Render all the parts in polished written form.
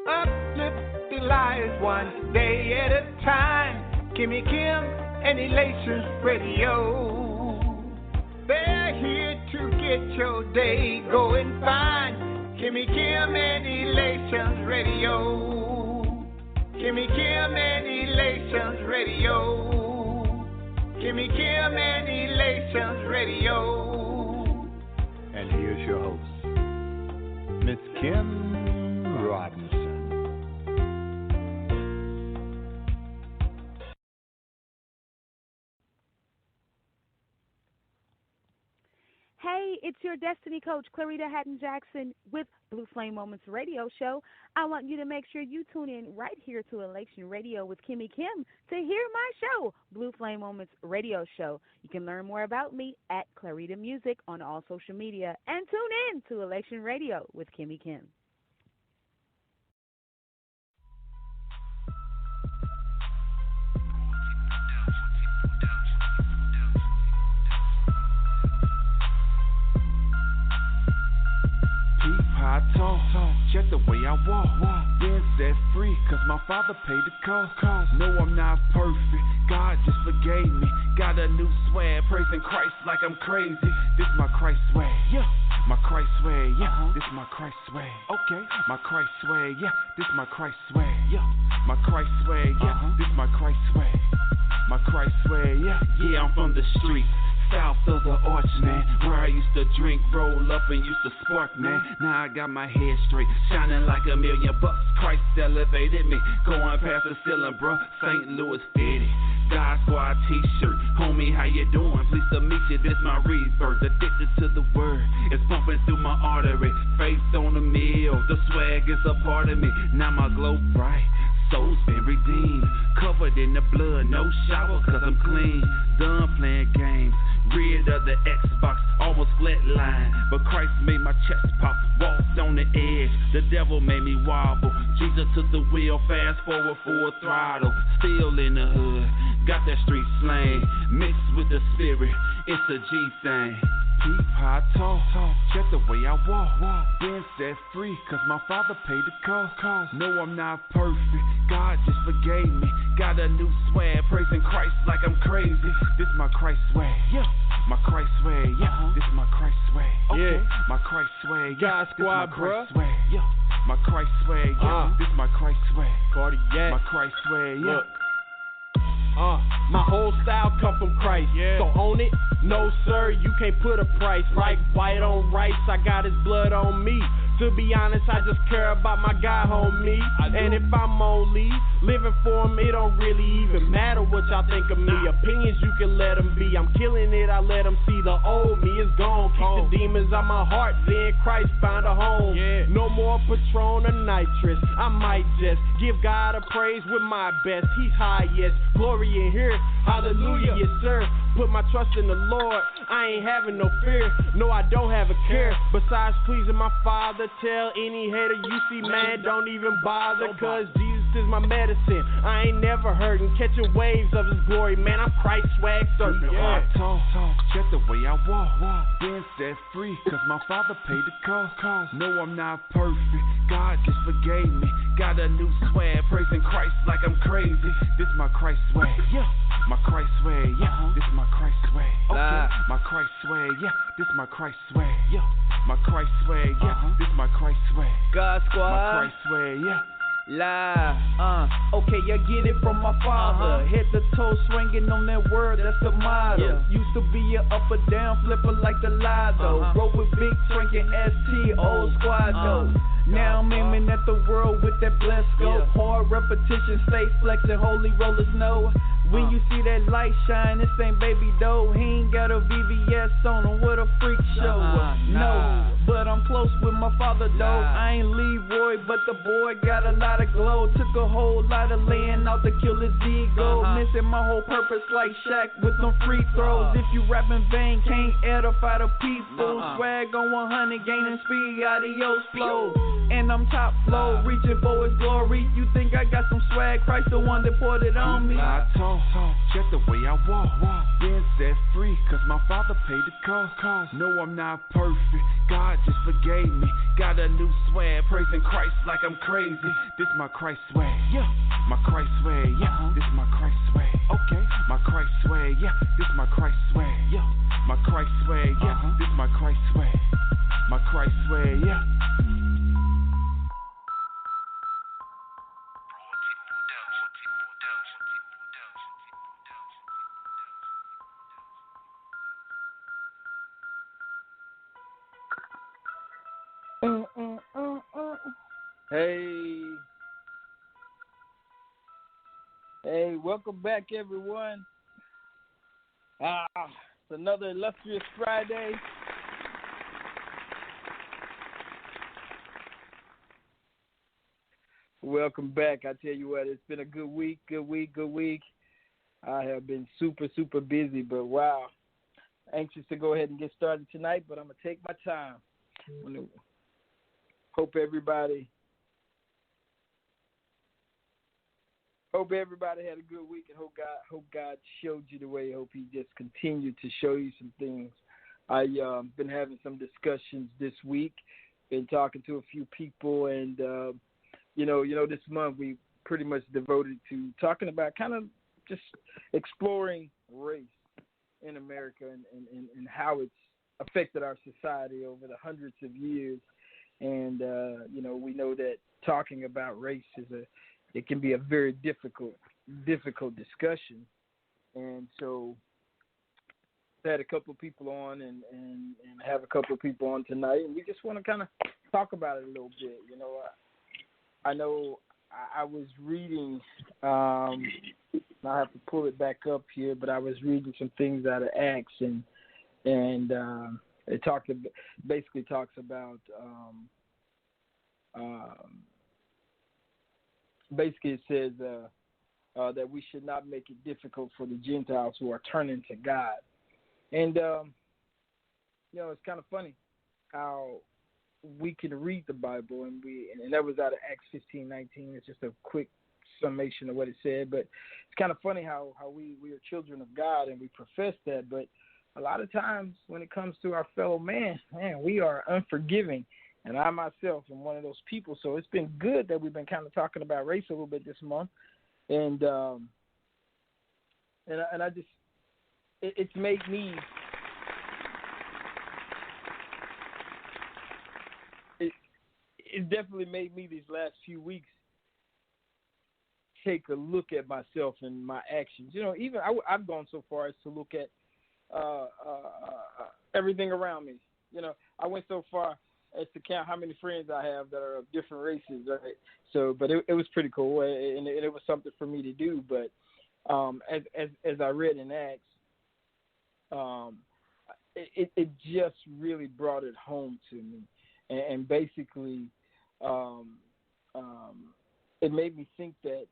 uplift the lives one day at a time. Kimmy Kim and Elations Radio. They're here to get your day going fine. Kimmy Kim and Elations Radio. Kimmy Kim and Elations Radio. Kimmy Kim and Elations Radio. And here's your host, Miss Kim Robinson. Hey, it's your Destiny Coach, Clarita Hatton-Jackson, with Blue Flame Moments Radio Show. I want you to make sure you tune in right here to Elation Radio with Kimmy Kim to hear my show, Blue Flame Moments Radio Show. You can learn more about me at Clarita Music on all social media, and tune in to Elation Radio with Kimmy Kim. I talk, check the way I walk. Been set free, cause my father paid the cost. No, I'm not perfect, God just forgave me. Got a new swag, praising Christ like I'm crazy. This my Christ swag, yeah. My Christ swag, yeah. This my Christ swag, okay. My Christ swag, yeah. This my Christ swag, yeah. My Christ swag, yeah. This my Christ swag. My Christ swag, yeah. Yeah, I'm from the street. South of the arch, man, where I used to drink, roll up, and used to spark, man. Now I got my head straight, shining like $1 million bucks. Christ elevated me, going past the ceiling, bruh. St. Louis City, God Squad t-shirt. Homie, how you doing? Pleased to meet you, this my rebirth. Addicted to the word, it's pumping through my artery. Faith on the meal, the swag is a part of me. Now my glow bright, soul's been redeemed. Covered in the blood, no shower, cause I'm clean. Done playing games, rid of the Xbox, almost flatline. But Christ made my chest pop, walked on the edge. The devil made me wobble. Jesus took the wheel, fast forward full throttle. Still in the hood, got that street slang. Mixed with the spirit, it's a G thing. Keep how I talk, check the way I walk. Been set free, cause my father paid the cost. No, I'm not perfect, God just forgave me. Got a new swag, praising Christ like I'm crazy. This my Christ swag, yeah. My Christ swag, yeah. This my Christ swag, okay. Yeah. My Christ swag, yeah. God Squad, bruh. Swag, yeah. My Christ swag, yeah. This my Christ swag, Cardiac. My Christ swag, yeah. Look. My whole style come from Christ, yeah. So own it, no sir, you can't put a price. Like white on rice, I got his blood on me. To be honest, I just care about my guy, homie. And if I'm only living for him, it don't really even matter what y'all think of me. Opinions, you can let them be. I'm killing it, I let them see. The old me is gone. Keep the demons out my heart, then Christ found a home. Yeah. No more Patron or nitrous. I might just give God a praise with my best. He's high, yes. Glory in here. Hallelujah, yes, sir. Put my trust in the Lord. I ain't having no fear. No, I don't have a care. Besides pleasing my Father, tell any hater you see, man, don't even bother. Cause Jesus is my medicine. I ain't never hurting. Catching waves of his glory, man, I'm Christ swag surfing. Yeah. I talk, check the way I walk. Been set free, cause my Father paid the cost. No, I'm not perfect, God just forgave me. Got a new swag, praising Christ like I'm crazy. This my Christ swag, yeah. My Christ swag, yeah. This my Christ swag, okay. My Christ swag, yeah. This my Christ swag, yeah. My Christ swag, yeah. This my Christ swag, God Squad. My Christ swag, yeah. Okay, I get it from my father. Head to toe swinging on that word, that's the motto. Yeah. Used to be a up or down flipper like the Lotto. Roll with big drinking ST, old squad though. Now I'm aiming at the world with that blessed scope. Hard repetition, stay flexing, holy rollers know. When you see that light shine, this ain't baby dough. He ain't got a VVS on him, what a freak show. No, but I'm close with my father though. I ain't Leroy, but the boy got a lot of glow. Took a whole lot of laying out to kill his ego. Missing my whole purpose like Shaq with them free throws. If you rap in vain, can't edify the people. Swag on 100, gaining speed, adios flow. and I'm top flow, reaching for his glory. You think I got some swag? Christ the one that poured it on me. I talk, just the way I walk. Been set free, cause my father paid the cost. No, I'm not perfect, God just forgave me. Got a new swag, praising Christ like I'm crazy. This my Christ swag, yeah. My Christ swag, yeah. This my Christ swag, okay. My Christ swag, yeah. This my Christ swag, yeah. My Christ swag, yeah. This my Christ swag. My Christ swag, yeah. Hey, welcome back, everyone. It's another illustrious Friday. Welcome back. I tell you what, it's been a good week. I have been super busy, but wow. Anxious to go ahead and get started tonight, but I'm going to take my time. Hope everybody had a good week, and hope God showed you the way. Hope he just continued to show you some things. I've been having some discussions this week, been talking to a few people, and this month we pretty much devoted to talking about kind of just exploring race in America and how it's affected our society over the hundreds of years. And we know that talking about race it can be a very difficult discussion. And so I had a couple of people on and have a couple of people on tonight, and we just want to kind of talk about it a little bit. I know I was reading, I have to pull it back up here, but I was reading some things out of Acts, and it basically talks about basically it says that we should not make it difficult for the Gentiles who are turning to God. And it's kind of funny how we can read the Bible, and that was out of Acts 15:19. It's just a quick summation of what it said, but it's kind of funny how we are children of God and we profess that, but a lot of times when it comes to our fellow man, we are unforgiving, and I myself am one of those people. So it's been good that we've been kind of talking about race a little bit this month, and I just it's made me. It definitely made me these last few weeks take a look at myself and my actions. Even I've gone so far as to look at everything around me. I went so far as to count how many friends I have that are of different races. Right? So, but it was pretty cool, and it was something for me to do. But as I read in Acts, it just really brought it home to me, and basically. It made me think that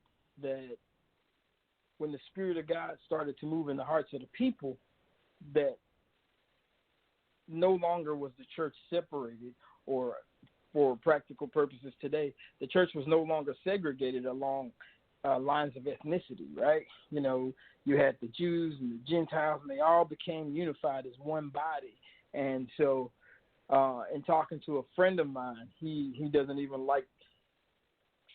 when the Spirit of God started to move in the hearts of the people, that no longer was the church separated, or for practical purposes today, the church was no longer segregated along lines of ethnicity, right? You had the Jews and the Gentiles, and they all became unified as one body. And so in talking to a friend of mine, he doesn't even like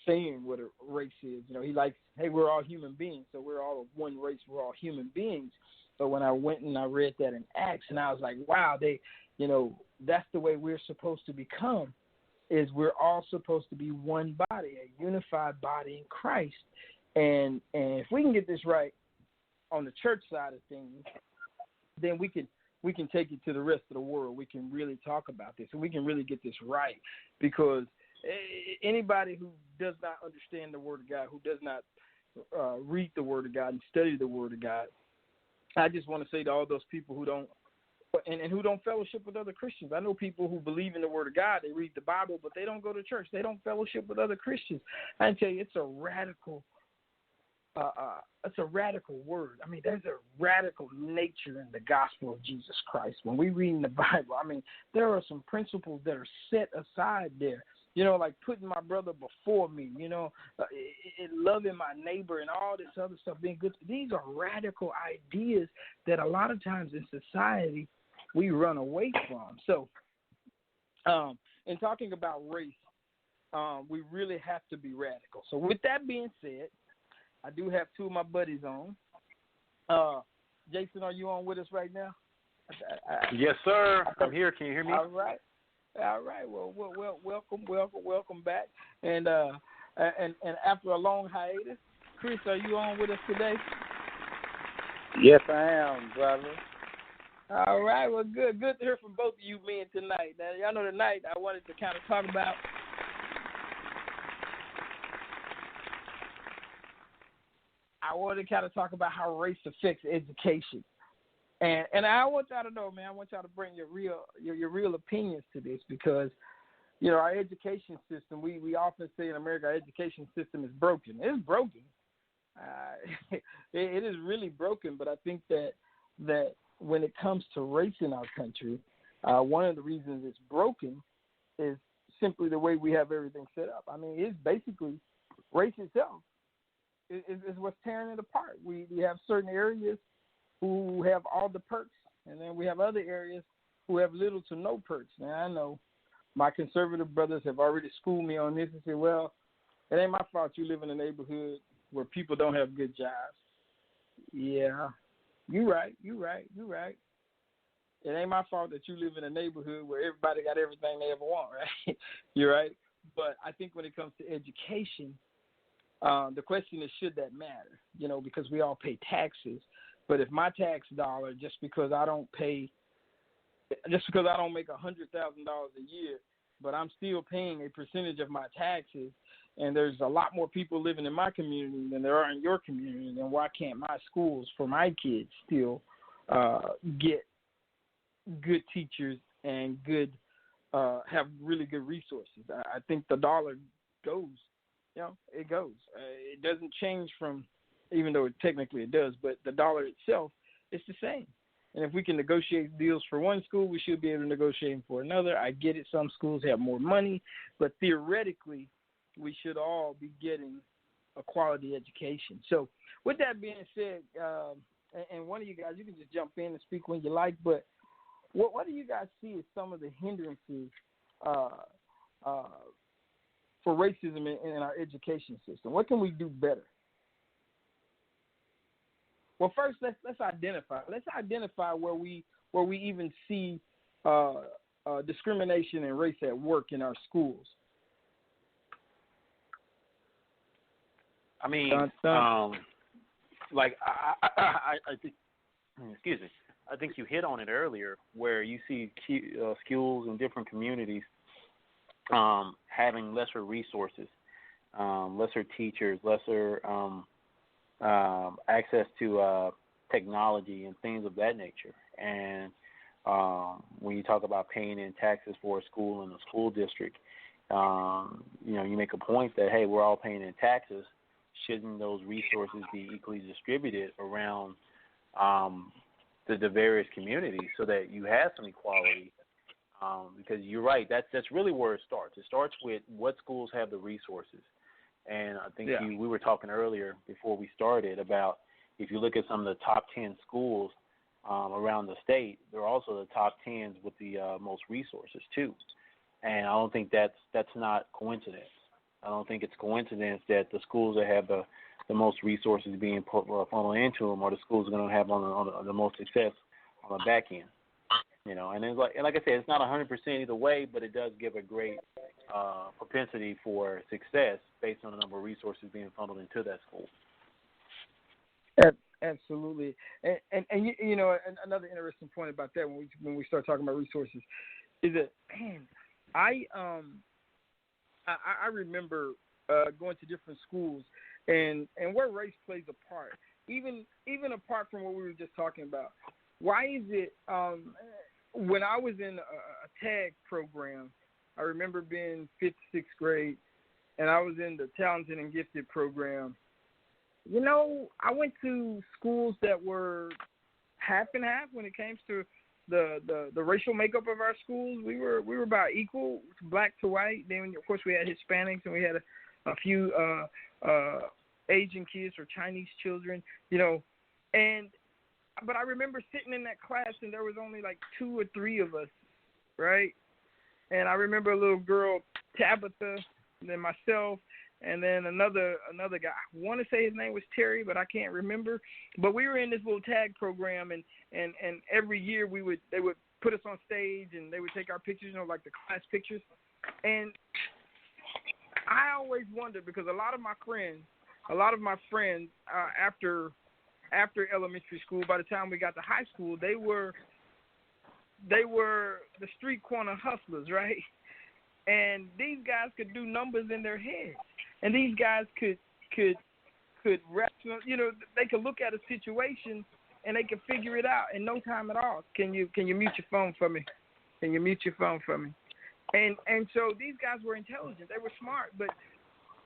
saying what a race is. He likes, hey, we're all human beings, so we're all of one race, we're all human beings. But when I went and I read that in Acts, and I was like, wow, that's the way we're supposed to become, is we're all supposed to be one body, a unified body in Christ. And if we can get this right on the church side of things, then we can take it to the rest of the world. We can really talk about this, and we can really get this right, because anybody who does not understand the Word of God, who does not read the Word of God and study the Word of God, I just want to say to all those people who don't and who don't fellowship with other Christians. I know people who believe in the Word of God, they read the Bible, but they don't go to church. They don't fellowship with other Christians. I tell you, it's a radical word. I mean, there's a radical nature in the gospel of Jesus Christ. When we read in the Bible, I mean, there are some principles that are set aside there. like putting my brother before me, loving my neighbor and all this other stuff, being good. These are radical ideas that a lot of times in society we run away from. So in talking about race, we really have to be radical. So with that being said, I do have two of my buddies on. Jason, are you on with us right now? Yes, sir. I'm here. Can you hear me? All right. Well, welcome back. And after a long hiatus, Chris, are you on with us today? Yes, I am, brother. All right. Well, good to hear from both of you men tonight. Now, y'all know tonight I wanted to kind of talk about how race affects education. And I want y'all to know, man, I want y'all to bring your real opinions to this, because, our education system, we often say in America our education system is broken. It's broken. It is really broken, but I think that when it comes to race in our country, one of the reasons it's broken is simply the way we have everything set up. I mean, it's basically race itself is what's tearing it apart. We have certain areas who have all the perks, and then we have other areas who have little to no perks. Now, I know my conservative brothers have already schooled me on this and said, well, it ain't my fault you live in a neighborhood where people don't have good jobs. Yeah, you're right. It ain't my fault that you live in a neighborhood where everybody got everything they ever want, right? You're right. But I think when it comes to education, the question is, should that matter? Because we all pay taxes. But if my tax dollar, just because I don't make $100,000 a year, but I'm still paying a percentage of my taxes, and there's a lot more people living in my community than there are in your community, then why can't my schools for my kids still get good teachers and have really good resources? I think the dollar goes. It goes. It doesn't change from, even though technically it does, but the dollar itself is the same. And if we can negotiate deals for one school, we should be able to negotiate them for another. I get it. Some schools have more money, but theoretically, we should all be getting a quality education. So with that being said, and one of you guys, you can just jump in and speak when you like, but what do you guys see as some of the hindrances for racism in our education system? What can we do better? Well, first let's identify. Let's identify where we even see discrimination and race at work in our schools. I mean, like I think, excuse me, I think you hit on it earlier, where you see schools in different communities having lesser resources, lesser teachers, lesser access to technology and things of that nature. And when you talk about paying in taxes for a school in a school district, you make a point that, hey, we're all paying in taxes. Shouldn't those resources be equally distributed around the various communities so that you have some equality? Because you're right, that's really where it starts. It starts with what schools have the resources. And I think we were talking earlier before we started about, if you look at some of the top 10 schools around the state, they're also the top 10s with the most resources too. And I don't think that's not coincidence. I don't think it's coincidence that the schools that have the most resources being funneled into them are the schools that are going to have on the most success on the back end. And it's like I said, it's not 100% either way, but it does give a great propensity for success based on the number of resources being funneled into that school. Absolutely, and another interesting point about that when we start talking about resources is that, man, I remember going to different schools and where race plays a part, even apart from what we were just talking about. Why is it when I was in a tag program, I remember being 5th, 6th grade, and I was in the talented and gifted program. I went to schools that were half and half when it came to the racial makeup of our schools, we were about equal, black to white. Then of course we had Hispanics and we had a few Asian kids or Chinese children, but I remember sitting in that class and there was only like 2 or 3 of us, right? And I remember a little girl, Tabitha, and then myself, and then another guy. I want to say his name was Terry, but I can't remember. But we were in this little tag program, and every year they would put us on stage and they would take our pictures, like the class pictures. And I always wondered because a lot of my friends after elementary school, by the time we got to high school, they were the street corner hustlers, right? And these guys could do numbers in their heads, and these guys could rational, they could look at a situation and they could figure it out in no time at all. Can you mute your phone for me? Can you mute your phone for me? And so these guys were intelligent, they were smart, but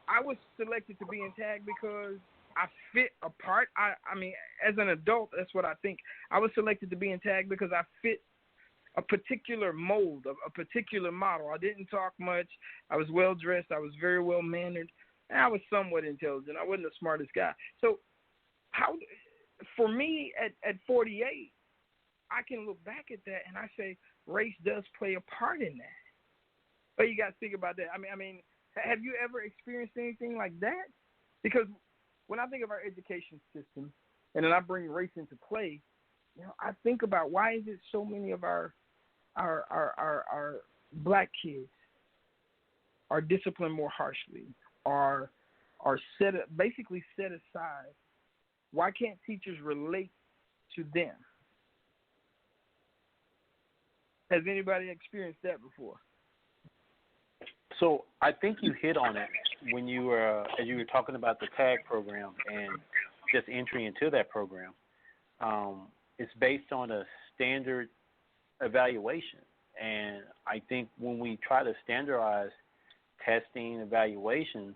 I was selected to be in tag because I fit a part. I mean, as an adult, that's what I think. I was selected to be in tag because I fit a particular mold, a particular model. I didn't talk much. I was well dressed. I was very well mannered, and I was somewhat intelligent. I wasn't the smartest guy. So, for me at 48, I can look back at that and I say race does play a part in that. But you got to think about that. I mean, have you ever experienced anything like that? Because when I think of our education system, and then I bring race into play, I think about why is it so many of our black kids are disciplined more harshly, are basically set aside. Why can't teachers relate to them? Has anybody experienced that before? So I think you hit on it when you were as you were talking about the TAG program and just entry into that program. It's based on a standard evaluation, and I think when we try to standardize testing evaluations,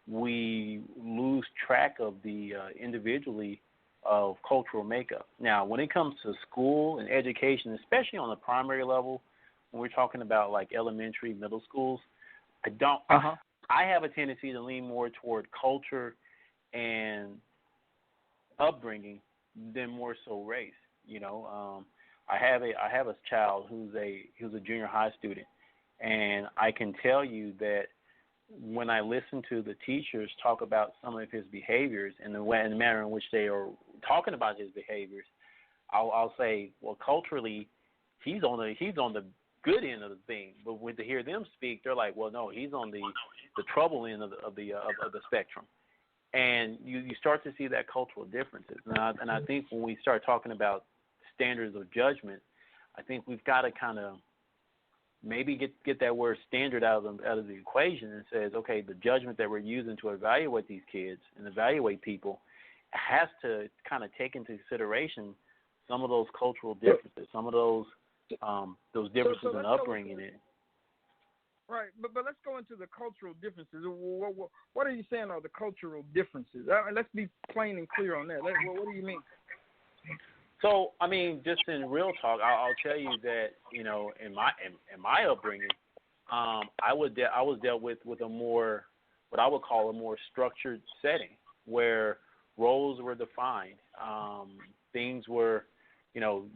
we lose track of the individually of cultural makeup. Now, when it comes to school and education, especially on the primary level, when we're talking about like elementary, middle schools, I have a tendency to lean more toward culture and upbringing than more so race. I have a child who's a junior high student, and I can tell you that when I listen to the teachers talk about some of his behaviors and the manner in which they are talking about his behaviors, I'll say, well, culturally, he's on the good end of the thing, but when to hear them speak, they're like, well, no, he's on the trouble end of the spectrum, and you start to see that cultural differences, and I think when we start talking about standards of judgment, I think we've got to kind of maybe get that word standard out of the equation and says, okay, the judgment that we're using to evaluate these kids and evaluate people has to kind of take into consideration some of those cultural differences, some of those differences in upbringing. Right, but let's go into the cultural differences. What are you saying are the cultural differences? Let's be plain and clear on that. What do you mean? So, I mean, just in real talk, I'll tell you that in my upbringing, I was dealt with a more what I would call a more structured setting where roles were defined. Things were,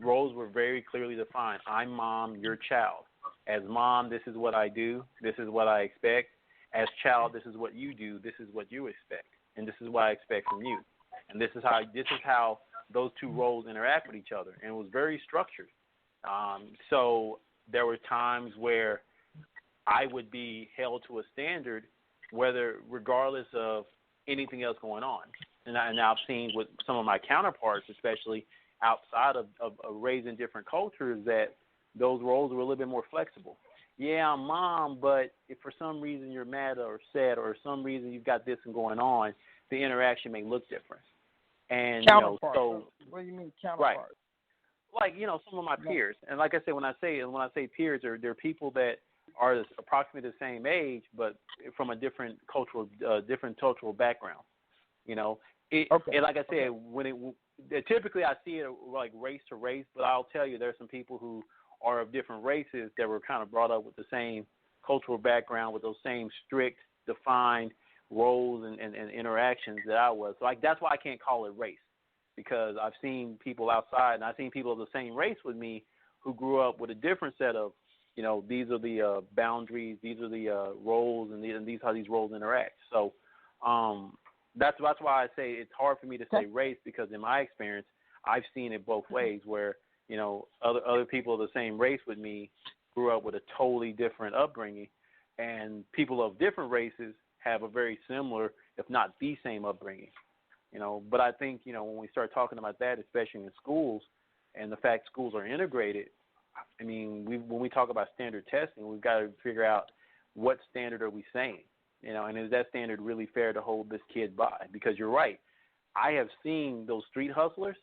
roles were very clearly defined. I'm mom, you're child. As mom, this is what I do. This is what I expect. As child, this is what you do. This is what you expect, and this is what I expect from you. And this is how those two roles interact with each other, and it was very structured. So there were times where I would be held to a standard, regardless of anything else going on. And I've seen with some of my counterparts, especially outside of raising different cultures, that those roles were a little bit more flexible. Yeah, I'm mom, but if for some reason you're mad or sad or some reason you've got this going on, the interaction may look different. And counterpart. So what do you mean counterpart? Right. Like some of my peers, and like I say, when I say peers, they're people that are approximately the same age, but from a different cultural background. You know, Okay. And like I said, typically I see it like race to race, but I'll tell you there's some people who are of different races that were kind of brought up with the same cultural background, with those same strict, defined roles and interactions that I was. So like that's why I can't call it race, because I've seen people outside, and I've seen people of the same race with me who grew up with a different set of, these are the boundaries, these are the roles, and these how these roles interact. So that's why I say it's hard for me to say race, because in my experience, I've seen it both ways, where other people of the same race with me grew up with a totally different upbringing, and people of different races have a very similar, if not the same, upbringing. But I think when we start talking about that, especially in schools, and the fact schools are integrated, I mean, when we talk about standard testing, we've got to figure out what standard are we saying, and is that standard really fair to hold this kid by? Because you're right, I have seen those street hustlers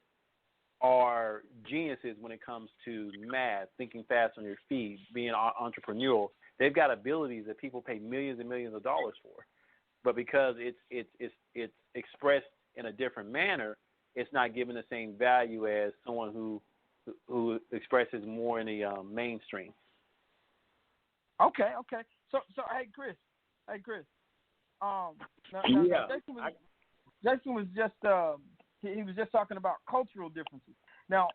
are geniuses when it comes to math, thinking fast on your feet, being entrepreneurial. They've got abilities that people pay millions and millions of dollars for, but because it's expressed in a different manner, it's not given the same value as someone who expresses more in the mainstream. Okay. So hey Chris. Jason was just he was just talking about cultural differences. Now,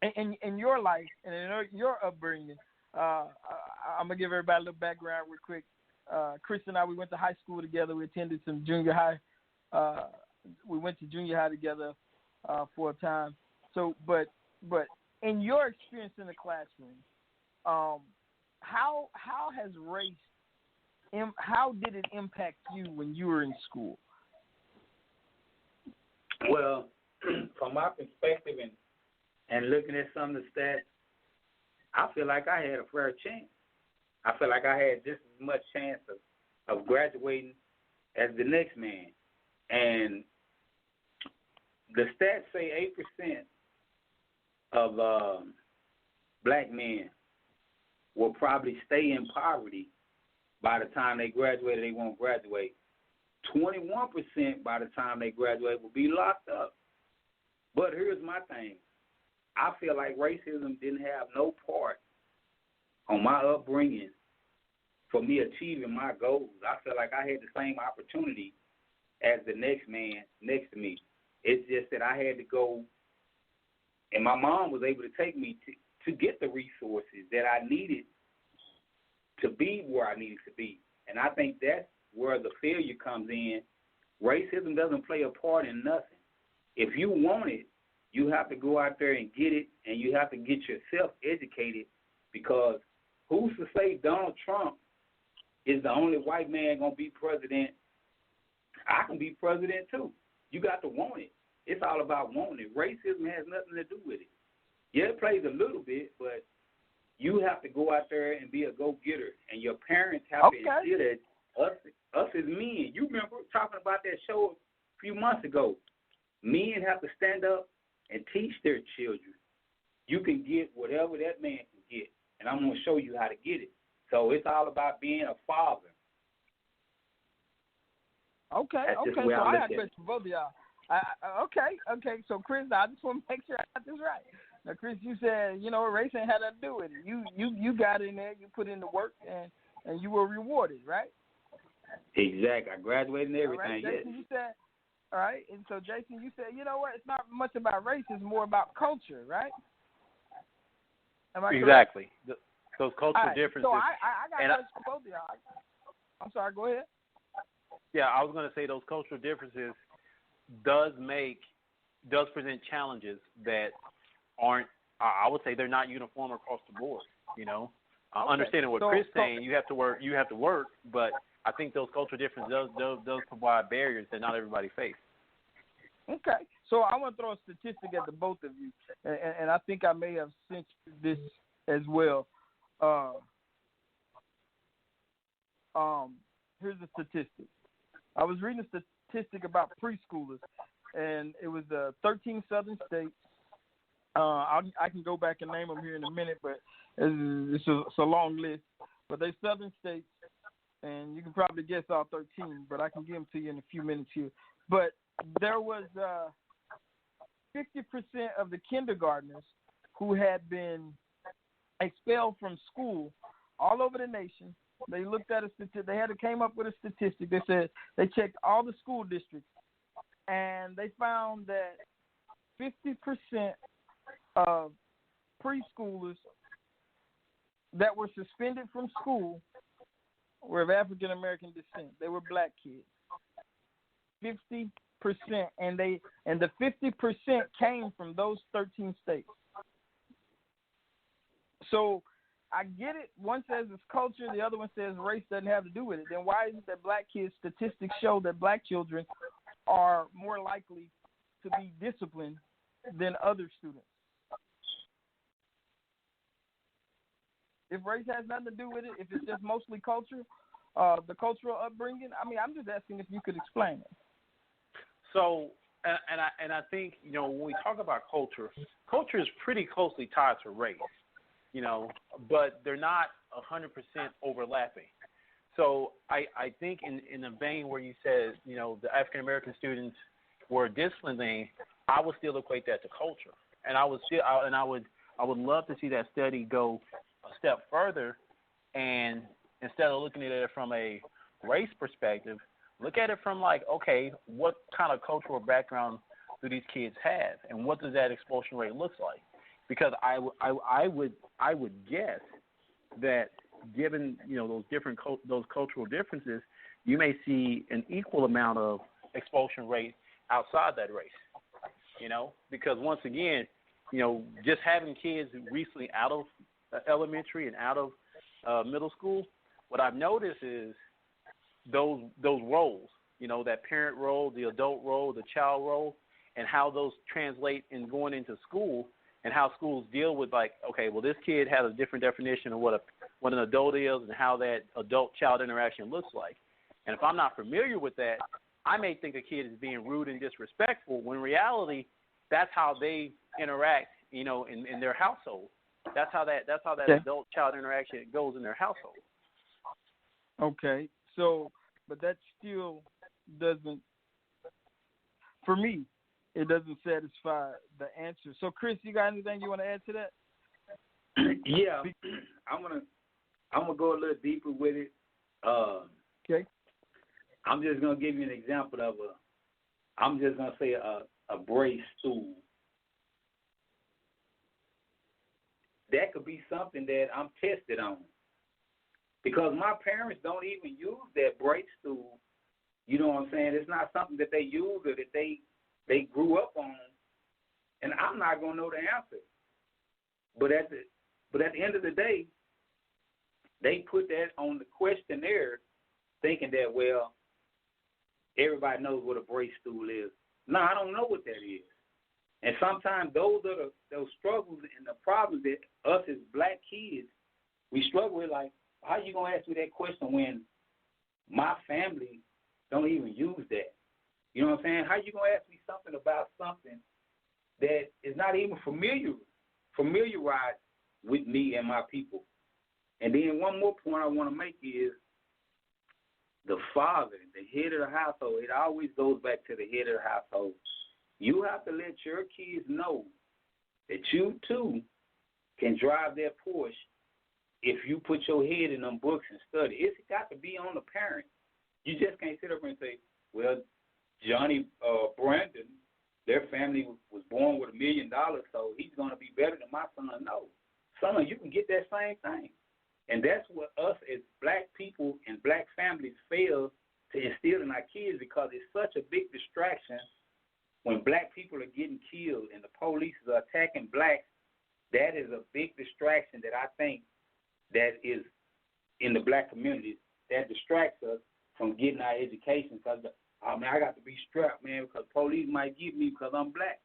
in your life and in your upbringing, I'm gonna give everybody a little background real quick. Chris and I, we went to high school together. We attended some junior high. We went to junior high together for a time. So, but in your experience in the classroom, how has race? How did it impact you when you were in school? Well, from my perspective and looking at some of the stats, I feel like I had a fair chance. I feel like I had just as much chance of graduating as the next man. And the stats say 8% of black men will probably stay in poverty by the time they graduate, or they won't graduate. 21% by the time they graduate will be locked up. But here's my thing. I feel like racism didn't have no part on my upbringing for me achieving my goals. I feel like I had the same opportunity as the next man next to me. It's just that I had to go, and my mom was able to take me to get the resources that I needed to be where I needed to be. And I think that's where the failure comes in. Racism doesn't play a part in nothing. If you want it, you have to go out there and get it, and you have to get yourself educated, because who's to say Donald Trump is the only white man going to be president? I can be president too. You got to want it. It's all about wanting it. Racism has nothing to do with it. Yeah, it plays a little bit, but you have to go out there and be a go-getter, and your parents have to instill that us as men. You remember talking about that show a few months ago. Men have to stand up and teach their children. You can get whatever that man can get, and I'm going to show you how to get it. So it's all about being a father. Okay. So I got a question for both of y'all. Okay. So Chris, I just want to make sure I got this right. Now, Chris, you said race ain't had nothing to do with it. You got in there, you put in the work, and you were rewarded, right? Exactly. I graduated and everything. All right, Jason, yes. You said, all right, and so Jason, you said, you know what? It's not much about race; it's more about culture, right? Am I exactly. Those cultural right, differences. So I got a question for both of y'all. I'm sorry. Go ahead. Yeah, I was going to say those cultural differences does present challenges that aren't. I would say they're not uniform across the board. Understanding what Chris is saying, you have to work, but I think those cultural differences does provide barriers that not everybody faces. Okay, so I want to throw a statistic at the both of you, and I think I may have sent you this as well. Here's a statistic. I was reading a statistic about preschoolers, and it was 13 southern states. I can go back and name them here in a minute, but it's a long list. But they're southern states, and you can probably guess all 13, but I can give them to you in a few minutes here. But there was 50% of the kindergartners who had been expelled from school all over the nation. They looked at came up with a statistic. They said they checked all the school districts, and they found that 50% of preschoolers that were suspended from school were of African American descent. They were black kids. 50%, and the 50% came from those 13 states. So I get it. One says it's culture, the other one says race doesn't have to do with it. Then why is it that black kids, statistics show that black children are more likely to be disciplined than other students? If race has nothing to do with it, if it's just mostly culture, the cultural upbringing, I mean, I'm just asking if you could explain it. So, and I think, when we talk about culture is pretty closely tied to race, but they're not 100% overlapping. So I think in the vein where you said, the African American students were disciplined, I would still equate that to culture, and I would love to see that study go a step further, and instead of looking at it from a race perspective, look at it from okay, what kind of cultural background do these kids have, and what does that expulsion rate look like? Because I would guess that given those cultural differences, you may see an equal amount of expulsion rate outside that race. Because once again, just having kids recently out of elementary and out of middle school, what I've noticed is those roles, that parent role, the adult role, the child role, and how those translate in going into school, and how schools deal with okay, well, this kid has a different definition of what an adult is and how that adult-child interaction looks like. And if I'm not familiar with that, I may think a kid is being rude and disrespectful, when in reality, that's how they interact, in their household. That's how that adult-child interaction goes in their household. Okay, so, but that still doesn't, for me, it doesn't satisfy the answer. So, Chris, you got anything you want to add to that? Yeah, I'm gonna go a little deeper with it. Okay. I'm just gonna give you an example of a brace stool. That could be something that I'm tested on, because my parents don't even use that brace stool. You know what I'm saying? It's not something that they use or that they grew up on, and I'm not gonna know the answer. But at the end of the day, they put that on the questionnaire, thinking that, well, everybody knows what a brace stool is. No, I don't know what that is. And sometimes those are those struggles and the problems that us as black kids, we struggle with. Like, how you gonna ask me that question when my family don't even use that? You know what I'm saying? How you gonna ask me something about something that is not even familiarized with me and my people? And then one more point I want to make is the father, the head of the household. It always goes back to the head of the household. You have to let your kids know that you too can drive that Porsche if you put your head in them books and study. It's got to be on the parent. You just can't sit up and say, well, Johnny Brandon, their family was born with $1 million, so he's going to be better than my son. No. Son, you can get that same thing. And that's what us as black people and black families fail to instill in our kids, because it's such a big distraction when black people are getting killed and the police are attacking blacks. That is a big distraction that I think that is in the black community that distracts us from getting our education, because I got to be strapped, man, because police might get me because I'm black.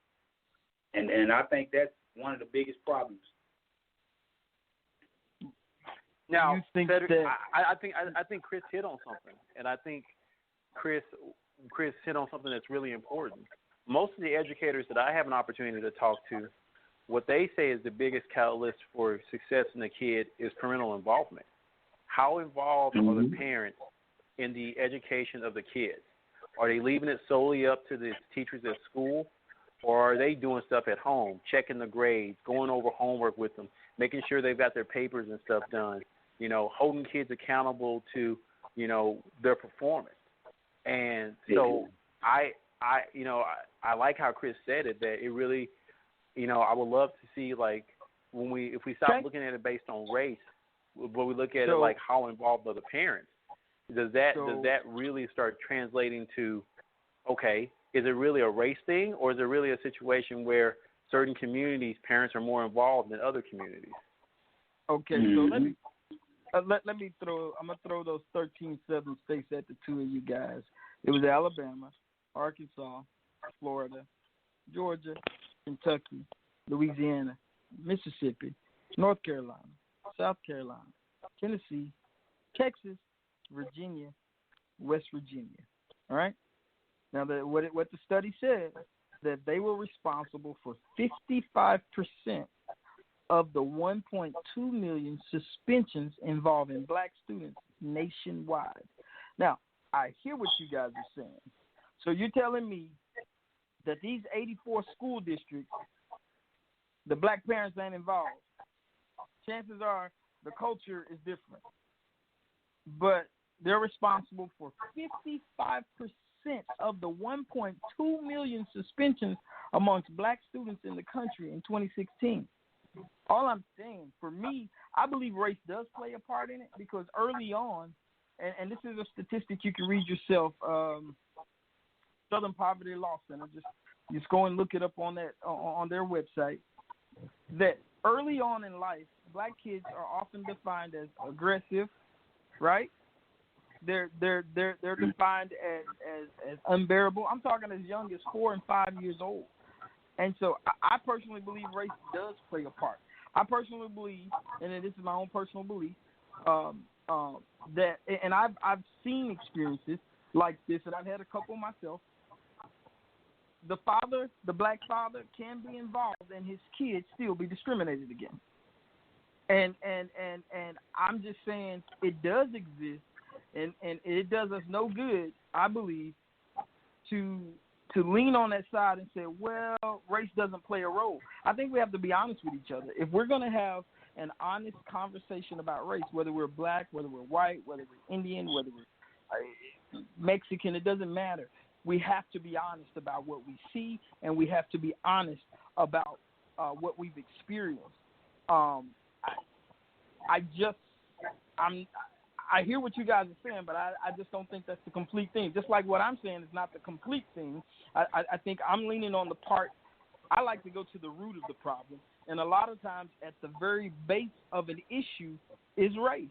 And I think that's one of the biggest problems. Now, you think Sedric, that... I think Chris hit on something, and I think Chris hit on something that's really important. Most of the educators that I have an opportunity to talk to, what they say is the biggest catalyst for success in the kid is parental involvement. How involved are the parents in the education of the kids? Are they leaving it solely up to the teachers at school, or are they doing stuff at home, checking the grades, going over homework with them, making sure they've got their papers and stuff done, holding kids accountable to, their performance. And so I like how Chris said it, that it really, I would love to see, like, if we stop looking at it based on race, but we look at it like how involved are the parents. Does that really start translating to, okay, is it really a race thing, or is it really a situation where certain communities, parents are more involved than other communities? Okay, so let me I'm gonna throw those 13 southern states at the two of you guys. It was Alabama, Arkansas, Florida, Georgia, Kentucky, Louisiana, Mississippi, North Carolina, South Carolina, Tennessee, Texas, Virginia, West Virginia. All right. Now, what the study said, that they were responsible for 55% of the 1.2 million suspensions involving black students nationwide. Now, I hear what you guys are saying. So you're telling me that these 84 school districts, the black parents ain't involved. Chances are the culture is different. But they're responsible for 55% of the 1.2 million suspensions amongst black students in the country in 2016. All I'm saying, for me, I believe race does play a part in it, because early on, and this is a statistic you can read yourself, Southern Poverty Law Center, just go and look it up on their website, that early on in life, black kids are often defined as aggressive, right? They're defined as unbearable. I'm talking as young as 4 and 5 years old. And so I personally believe race does play a part. I personally believe, and this is my own personal belief, that, and I've seen experiences like this, and I've had a couple myself. The black father can be involved, and his kids still be discriminated against. And I'm just saying it does exist. And it does us no good, I believe, to lean on that side and say, well, race doesn't play a role. I think we have to be honest with each other. If we're going to have an honest conversation about race, whether we're black, whether we're white, whether we're Indian, whether we're Mexican, it doesn't matter. We have to be honest about what we see, and we have to be honest about what we've experienced. I hear what you guys are saying, but I just don't think that's the complete thing. Just like what I'm saying is not the complete thing. I think I'm leaning on the part. I like to go to the root of the problem, and a lot of times at the very base of an issue is race.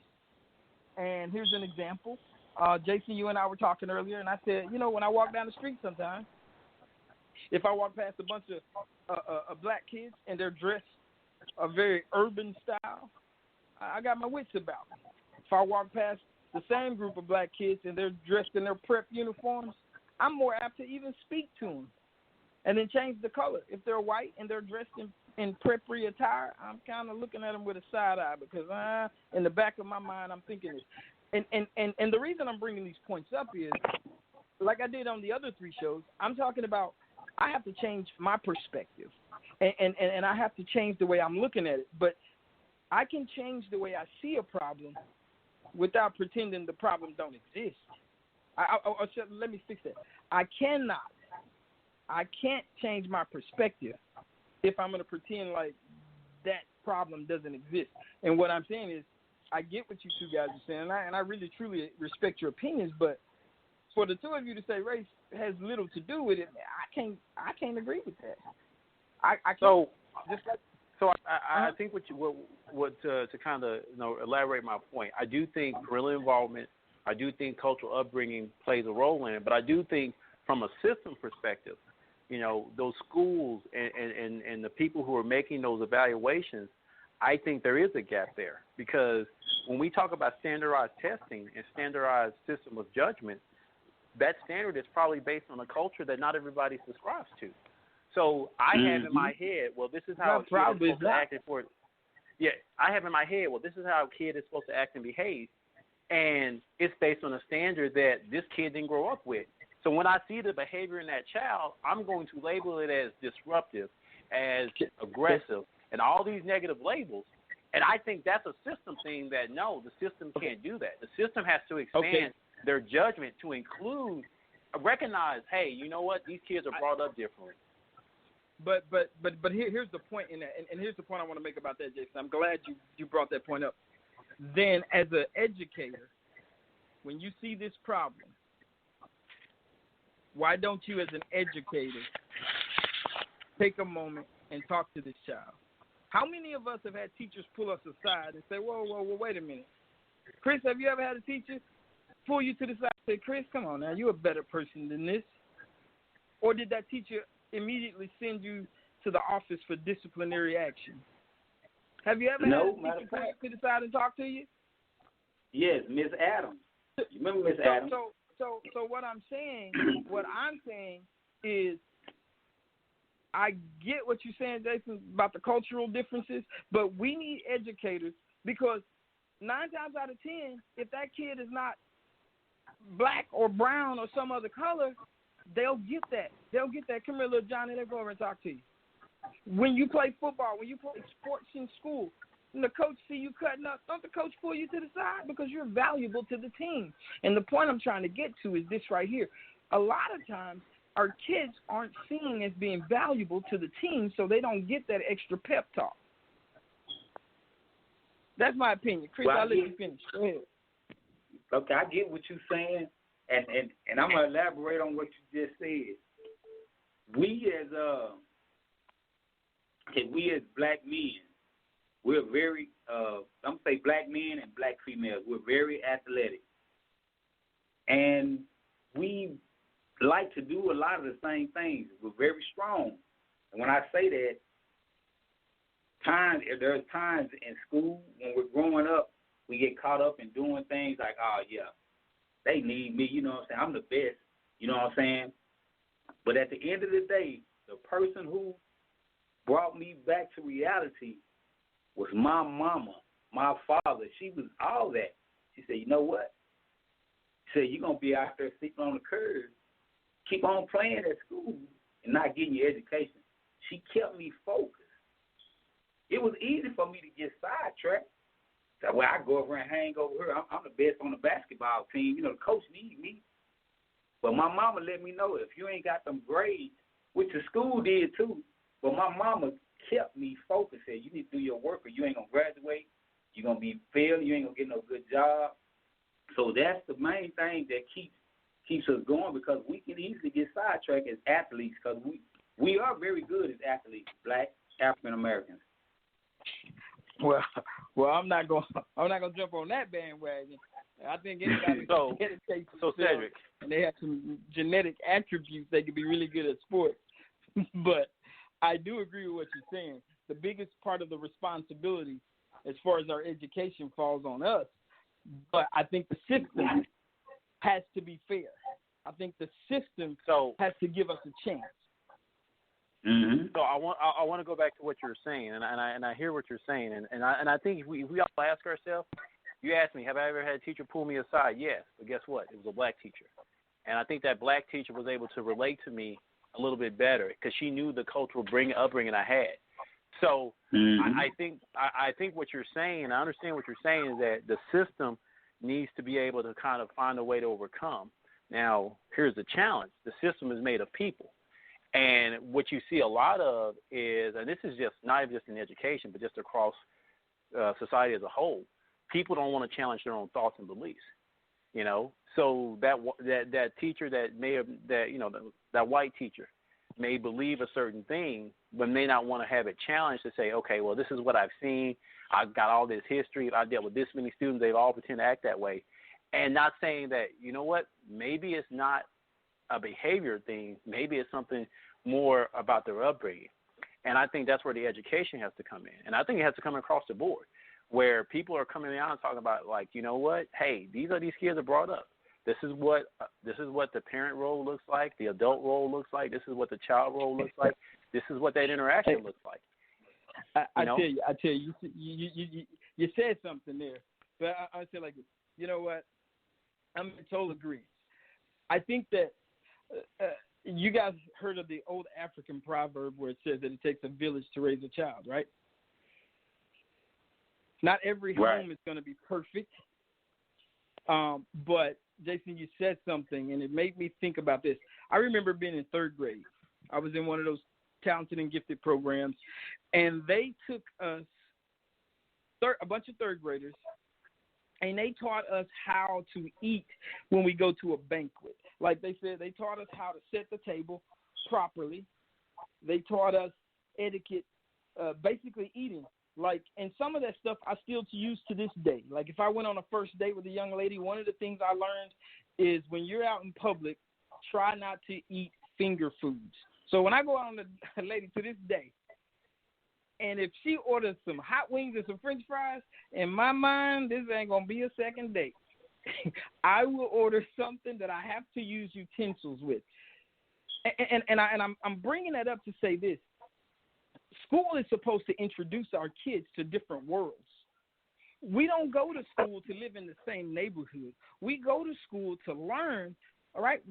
And here's an example. Jason, you and I were talking earlier, and I said, when I walk down the street sometimes, if I walk past a bunch of black kids and they're dressed a very urban style, I got my wits about me. If I walk past the same group of black kids and they're dressed in their prep uniforms, I'm more apt to even speak to them and then change the color. If they're white and they're dressed in preppy attire, I'm kind of looking at them with a side eye, because in the back of my mind I'm thinking this. And the reason I'm bringing these points up is, like I did on the other 3 shows, I'm talking about I have to change my perspective, and I have to change the way I'm looking at it. But I can change the way I see a problem without pretending the problem don't exist. Let me fix that. I can't change my perspective if I'm going to pretend like that problem doesn't exist. And what I'm saying is, I get what you two guys are saying, and I really, truly respect your opinions, but for the two of you to say race has little to do with it, I can't agree with that. I can't. I think to kind of elaborate my point, I do think parental involvement, I do think cultural upbringing plays a role in it, but I do think from a system perspective, those schools and the people who are making those evaluations, I think there is a gap there, because when we talk about standardized testing and standardized system of judgment, that standard is probably based on a culture that not everybody subscribes to. So I have in my head, well, this is how a kid is supposed to act for. Yeah, I have in my head, well, this is how a kid is supposed to act and behave, and it's based on a standard that this kid didn't grow up with. So So when I see the behavior in that child, I'm going to label it as disruptive, as aggressive, and all these negative labels. And I think that's a system thing that, no, the system can't do that. The system has to expand their judgment to include, recognize, hey, you know what, these kids are brought up differently. But here's the point in that, and here's the point I want to make about that, Jason. I'm glad you brought that point up. Then, as an educator, when you see this problem, why don't you, as an educator, take a moment and talk to this child? How many of us have had teachers pull us aside and say, whoa, wait a minute. Chris, have you ever had a teacher pull you to the side and say, Chris, come on now, you're a better person than this? Or did that teacher immediately send you to the office for disciplinary action? Have you ever had a teacher pull you to the side and talk to you? Yes, Miss Adams. You remember Miss Adams? So what I'm saying is, I get what you're saying, Jason, about the cultural differences, but we need educators, because 9 times out of 10, if that kid is not black or brown or some other color, they'll get that. Come here, little Johnny, let's go over and talk to you. When you play football, when you play sports in school, and the coach see you cutting up, don't the coach pull you to the side? Because you're valuable to the team. And the point I'm trying to get to is this right here. A lot of times, our kids aren't seen as being valuable to the team, so they don't get that extra pep talk. That's my opinion. Chris, I'll let you finish. Go ahead. Okay, I get what you're saying, and I'm going to elaborate on what you just said. We as black men, we're very, I'm going to say black men and black females, we're very athletic. And we like to do a lot of the same things. We're very strong. And when I say that, there's times in school when we're growing up, we get caught up in doing things like, oh, yeah, they need me, you know what I'm saying? I'm the best, you know what I'm saying? But at the end of the day, the person who brought me back to reality was my mama, my father. She was all that. She said, you know what? She said, you're going to be out there sleeping on the curb. Keep on playing at school and not getting your education. She kept me focused. It was easy for me to get sidetracked. That way I go over and hang over her. I'm the best on the basketball team. You know, the coach needs me. But my mama let me know, if you ain't got them grades, which the school did too, but my mama kept me focused. Said, you need to do your work or you ain't going to graduate. You're going to be failed. You ain't going to get no good job. So that's the main thing that keeps us going, because we can easily get sidetracked as athletes, because we are very good as athletes, black African Americans. Well, I'm not going to jump on that bandwagon. I think anybody so Sedric, and they have some genetic attributes, they could be really good at sports. But I do agree with what you're saying. The biggest part of the responsibility, as far as our education, falls on us. But I think the system has to be fair. I think the system has to give us a chance. Mm-hmm. So I want to go back to what you're saying, and I hear what you're saying, and I think if we all ask ourselves. You asked me, have I ever had a teacher pull me aside? Yes, but guess what? It was a black teacher, and I think that black teacher was able to relate to me a little bit better because she knew the cultural upbringing I had. So I think what you're saying, I understand what you're saying, is that the system needs to be able to kind of find a way to overcome. Now, here's the challenge. The system is made of people. And what you see a lot of is, and this is just not just in education, but just across society as a whole, people don't want to challenge their own thoughts and beliefs. You know, so that teacher that white teacher may believe a certain thing, but may not want to have it challenged to say, okay, well, this is what I've seen. I've got all this history. I've dealt with this many students. They've all pretend to act that way. And not saying that, you know what, maybe it's not a behavior thing. Maybe it's something more about their upbringing. And I think that's where the education has to come in. And I think it has to come across the board, where people are coming out and talking about, like, you know what, hey, these kids are brought up. This is what the parent role looks like, the adult role looks like, this is what the child role looks like, this is what that interaction looks like. I tell you, you said something there, but I say like this. You know what? I'm in total agreement. I think that you guys heard of the old African proverb where it says that it takes a village to raise a child, right? Not every home is going to be perfect. But, Jason, you said something, and it made me think about this. I remember being in third grade. I was in one of those talented and gifted programs, and they took us, a bunch of third graders, and they taught us how to eat when we go to a banquet. Like they said, they taught us how to set the table properly. They taught us etiquette, basically eating. Like, and some of that stuff I still use to this day. Like, if I went on a first date with a young lady, one of the things I learned is when you're out in public, try not to eat finger foods. So when I go out on a lady to this day, and if she orders some hot wings and some French fries, in my mind, this ain't going to be a second date. I will order something that I have to use utensils with. And I'm bringing that up to say this. School is supposed to introduce our kids to different worlds. We don't go to school to live in the same neighborhood. We go to school to learn, all right?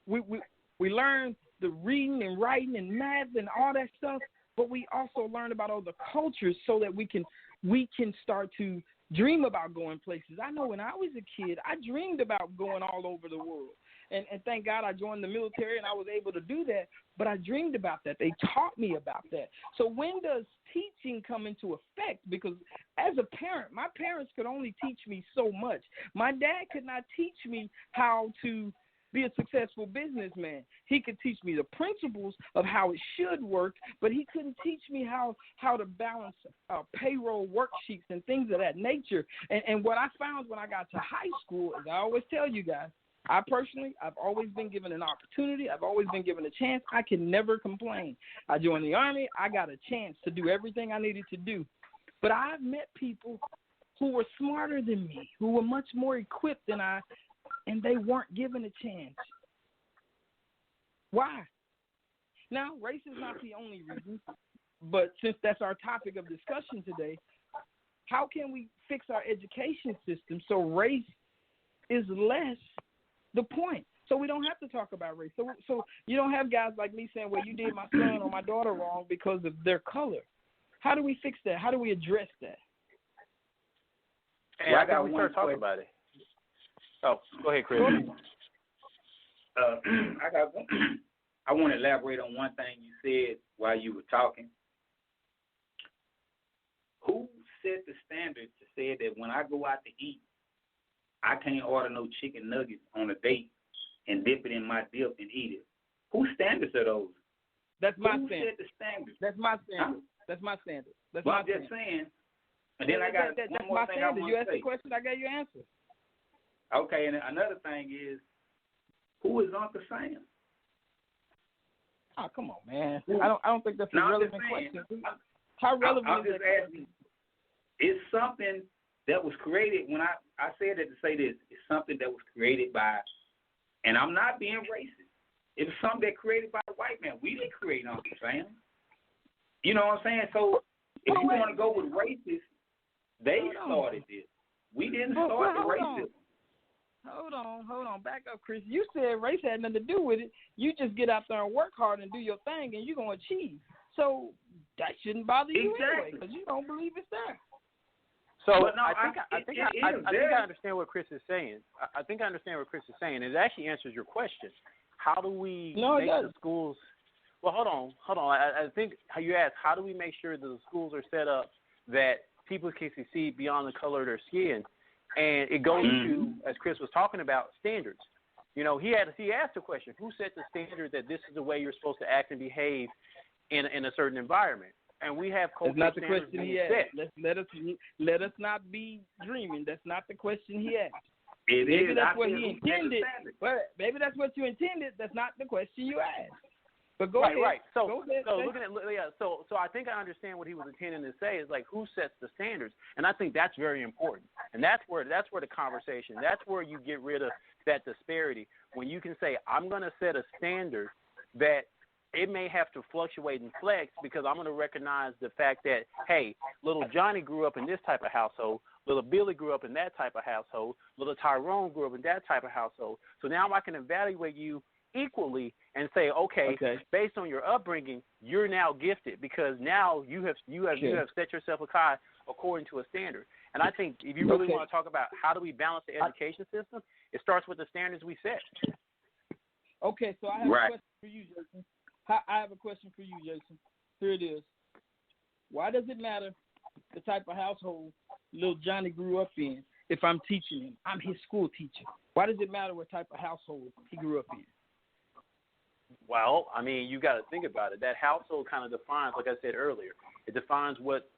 We learn the reading and writing and math and all that stuff, but we also learn about other cultures so that we can start to dream about going places. I know when I was a kid, I dreamed about going all over the world. And thank God I joined the military and I was able to do that, but I dreamed about that. They taught me about that. So when does teaching come into effect? Because as a parent, my parents could only teach me so much. My dad could not teach me how to be a successful businessman. He could teach me the principles of how it should work, but he couldn't teach me how to balance payroll worksheets and things of that nature. And what I found when I got to high school is I always tell you guys, I've always been given an opportunity. I've always been given a chance. I can never complain. I joined the Army. I got a chance to do everything I needed to do. But I've met people who were smarter than me, who were much more equipped than I, and they weren't given a chance. Why? Now, race is not the only reason, but since that's our topic of discussion today, how can we fix our education system so race is less the point? So we don't have to talk about race. So you don't have guys like me saying, well, you did my son or my daughter wrong because of their color. How do we fix that? How do we address that? Hey, I got one talk about it. Oh, go ahead, Chris. I want to elaborate on one thing you said while you were talking. Who set the standard to say that when I go out to eat, I can't order no chicken nuggets on a date and dip it in my dip and eat it? Whose standards are those? That's my Who standard. set the standards? That's my standard. Huh? That's my standard. That's well, my I'm just standard. saying. And then I got one more thing I want to say. You asked the question, I gave you an answer. Okay, and another thing is, who is Uncle Sam? Oh, come on, man. I don't think that's a relevant question. How relevant I'm is just that asking. It's something that was created when I said it to say this. It's something that was created by, and I'm not being racist. It was something that created by a white man. We didn't create Uncle Sam. You know what I'm saying? So if you want to go with racist, they started this. We didn't start the racism. Hold on. Back up, Chris. You said race had nothing to do with it. You just get out there and work hard and do your thing, and you're going to achieve. So that shouldn't bother you anyway, because you don't believe it's there. So no, I think I understand what Chris is saying. I think I understand what Chris is saying. It actually answers your question. How do we make the schools? Well, hold on. I think how you asked, how do we make sure that the schools are set up that people can succeed beyond the color of their skin? And it goes to, as Chris was talking about, standards. You know, he asked the question, who set the standard that this is the way you're supposed to act and behave in a certain environment? And we have cultural standards. That's not the standards question being he asked. set. Let us not be dreaming. That's not the question he asked. Maybe that's what he intended. But maybe that's what you intended. That's not the question you asked. But go ahead. Right. So looking at so I think I understand what he was intending to say is like who sets the standards, and I think that's very important. And that's where the conversation. That's where you get rid of that disparity when you can say I'm going to set a standard that it may have to fluctuate and flex because I'm going to recognize the fact that hey, little Johnny grew up in this type of household. Little Billy grew up in that type of household. Little Tyrone grew up in that type of household. So now I can evaluate you equally and say, okay, based on your upbringing, you're now gifted because now you have set yourself aside according to a standard. And I think if you really want to talk about how do we balance the education system, it starts with the standards we set. Okay, so I have a question for you, Jason. I have a question for you, Jason. Here it is. Why does it matter the type of household little Johnny grew up in if I'm teaching him? I'm his school teacher. Why does it matter what type of household he grew up in? Well, I mean, you got to think about it. That household kind of defines, like I said earlier, it defines what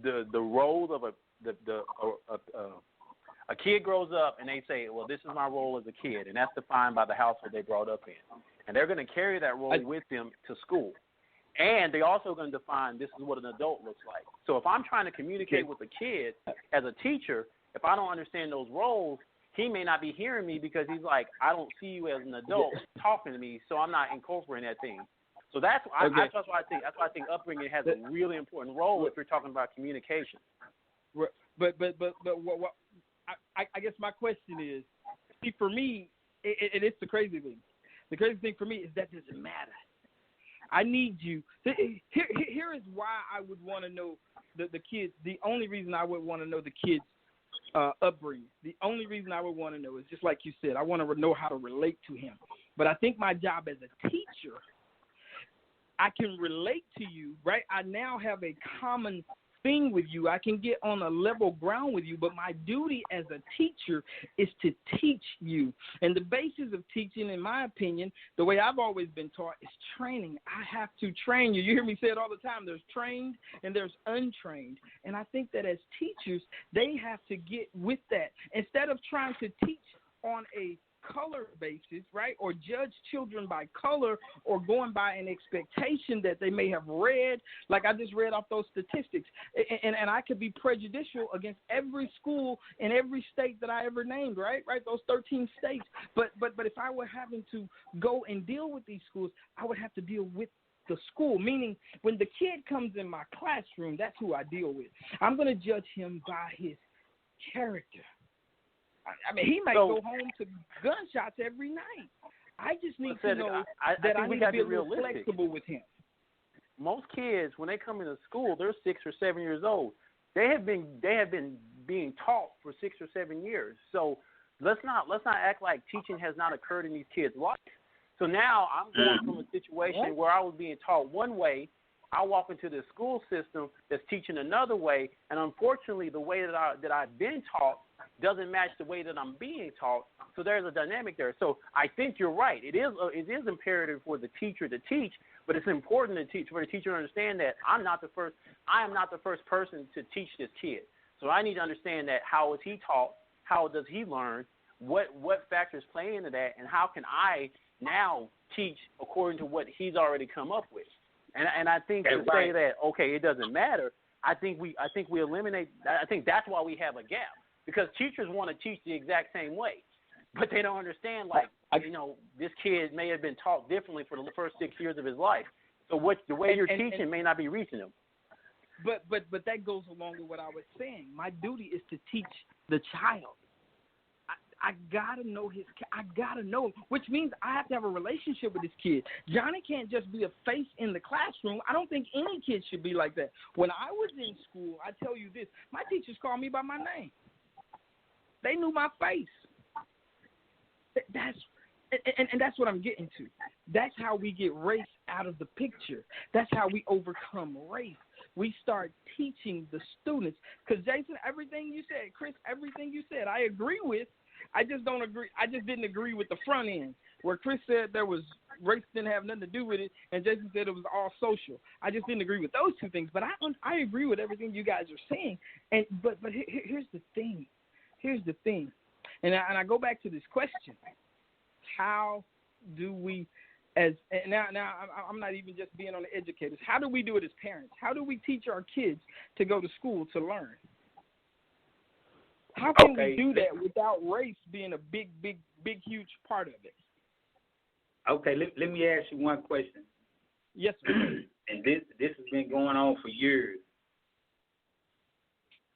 the role of a kid grows up and they say, well, this is my role as a kid, and that's defined by the household they brought up in. And they're going to carry that role with them to school. And they're also going to define this is what an adult looks like. So if I'm trying to communicate with a kid as a teacher, if I don't understand those roles, he may not be hearing me because he's like, I don't see you as an adult talking to me, so I'm not incorporating that thing. So that's why I think upbringing has a really important role if you're talking about communication. But what I guess my question is, see, for me, it's the crazy thing. The crazy thing for me is that doesn't matter. I need you. Here is why I would want to know the kids. The only reason I would want to know the kids' upbringing. The only reason I would want to know is just like you said. I want to know how to relate to him. But I think my job as a teacher, I can relate to you, right? I now have a common thing with you. I can get on a level ground with you, but my duty as a teacher is to teach you. And the basis of teaching, in my opinion, the way I've always been taught, is training. I have to train you. You hear me say it all the time. There's trained and there's untrained. And I think that as teachers, they have to get with that. Instead of trying to teach on a color basis, right, or judge children by color or going by an expectation that they may have read, like I just read off those statistics, and I could be prejudicial against every school in every state that I ever named, right, those 13 states, but if I were having to go and deal with these schools, I would have to deal with the school, meaning when the kid comes in my classroom, that's who I deal with. I'm going to judge him by his character. I mean, he might go home to gunshots every night. I just need to know that I need to be a little flexible with him. Most kids, when they come into school, they're 6 or 7 years old. They have been being taught for 6 or 7 years. So let's not act like teaching has not occurred in these kids' lives. So now I'm going from a situation where I was being taught one way. I walk into the school system that's teaching another way, and unfortunately, the way that I've been taught doesn't match the way that I'm being taught. So there's a dynamic there. So I think you're right. It is imperative for the teacher to teach, but it's important for the teacher to understand that I am not the first person to teach this kid. So I need to understand that how is he taught? How does he learn? What factors play into that, and how can I now teach according to what he's already come up with? And I think to say that, okay, it doesn't matter, I think we eliminate. I think that's why we have a gap, because teachers want to teach the exact same way, but they don't understand, this kid may have been taught differently for the first 6 years of his life. So the way you're teaching may not be reaching him. But that goes along with what I was saying. My duty is to teach the child. I gotta know him, which means I have to have a relationship with this kid. Johnny can't just be a face in the classroom. I don't think any kid should be like that. When I was in school, I tell you this, my teachers called me by my name. They knew my face. That's what I'm getting to. That's how we get race out of the picture. That's how we overcome race. We start teaching the students. Because, Jason, everything you said, Chris, everything you said, I agree with. I just don't agree. I just didn't agree with the front end, where Chris said race didn't have nothing to do with it, and Jason said it was all social. I just didn't agree with those two things. But I agree with everything you guys are saying. But here's the thing. And I go back to this question. How do we, now I'm not even just being on the educators. How do we do it as parents? How do we teach our kids to go to school to learn? How can we do that without race being a big, huge part of it? Okay, let me ask you one question. Yes, sir. And this has been going on for years.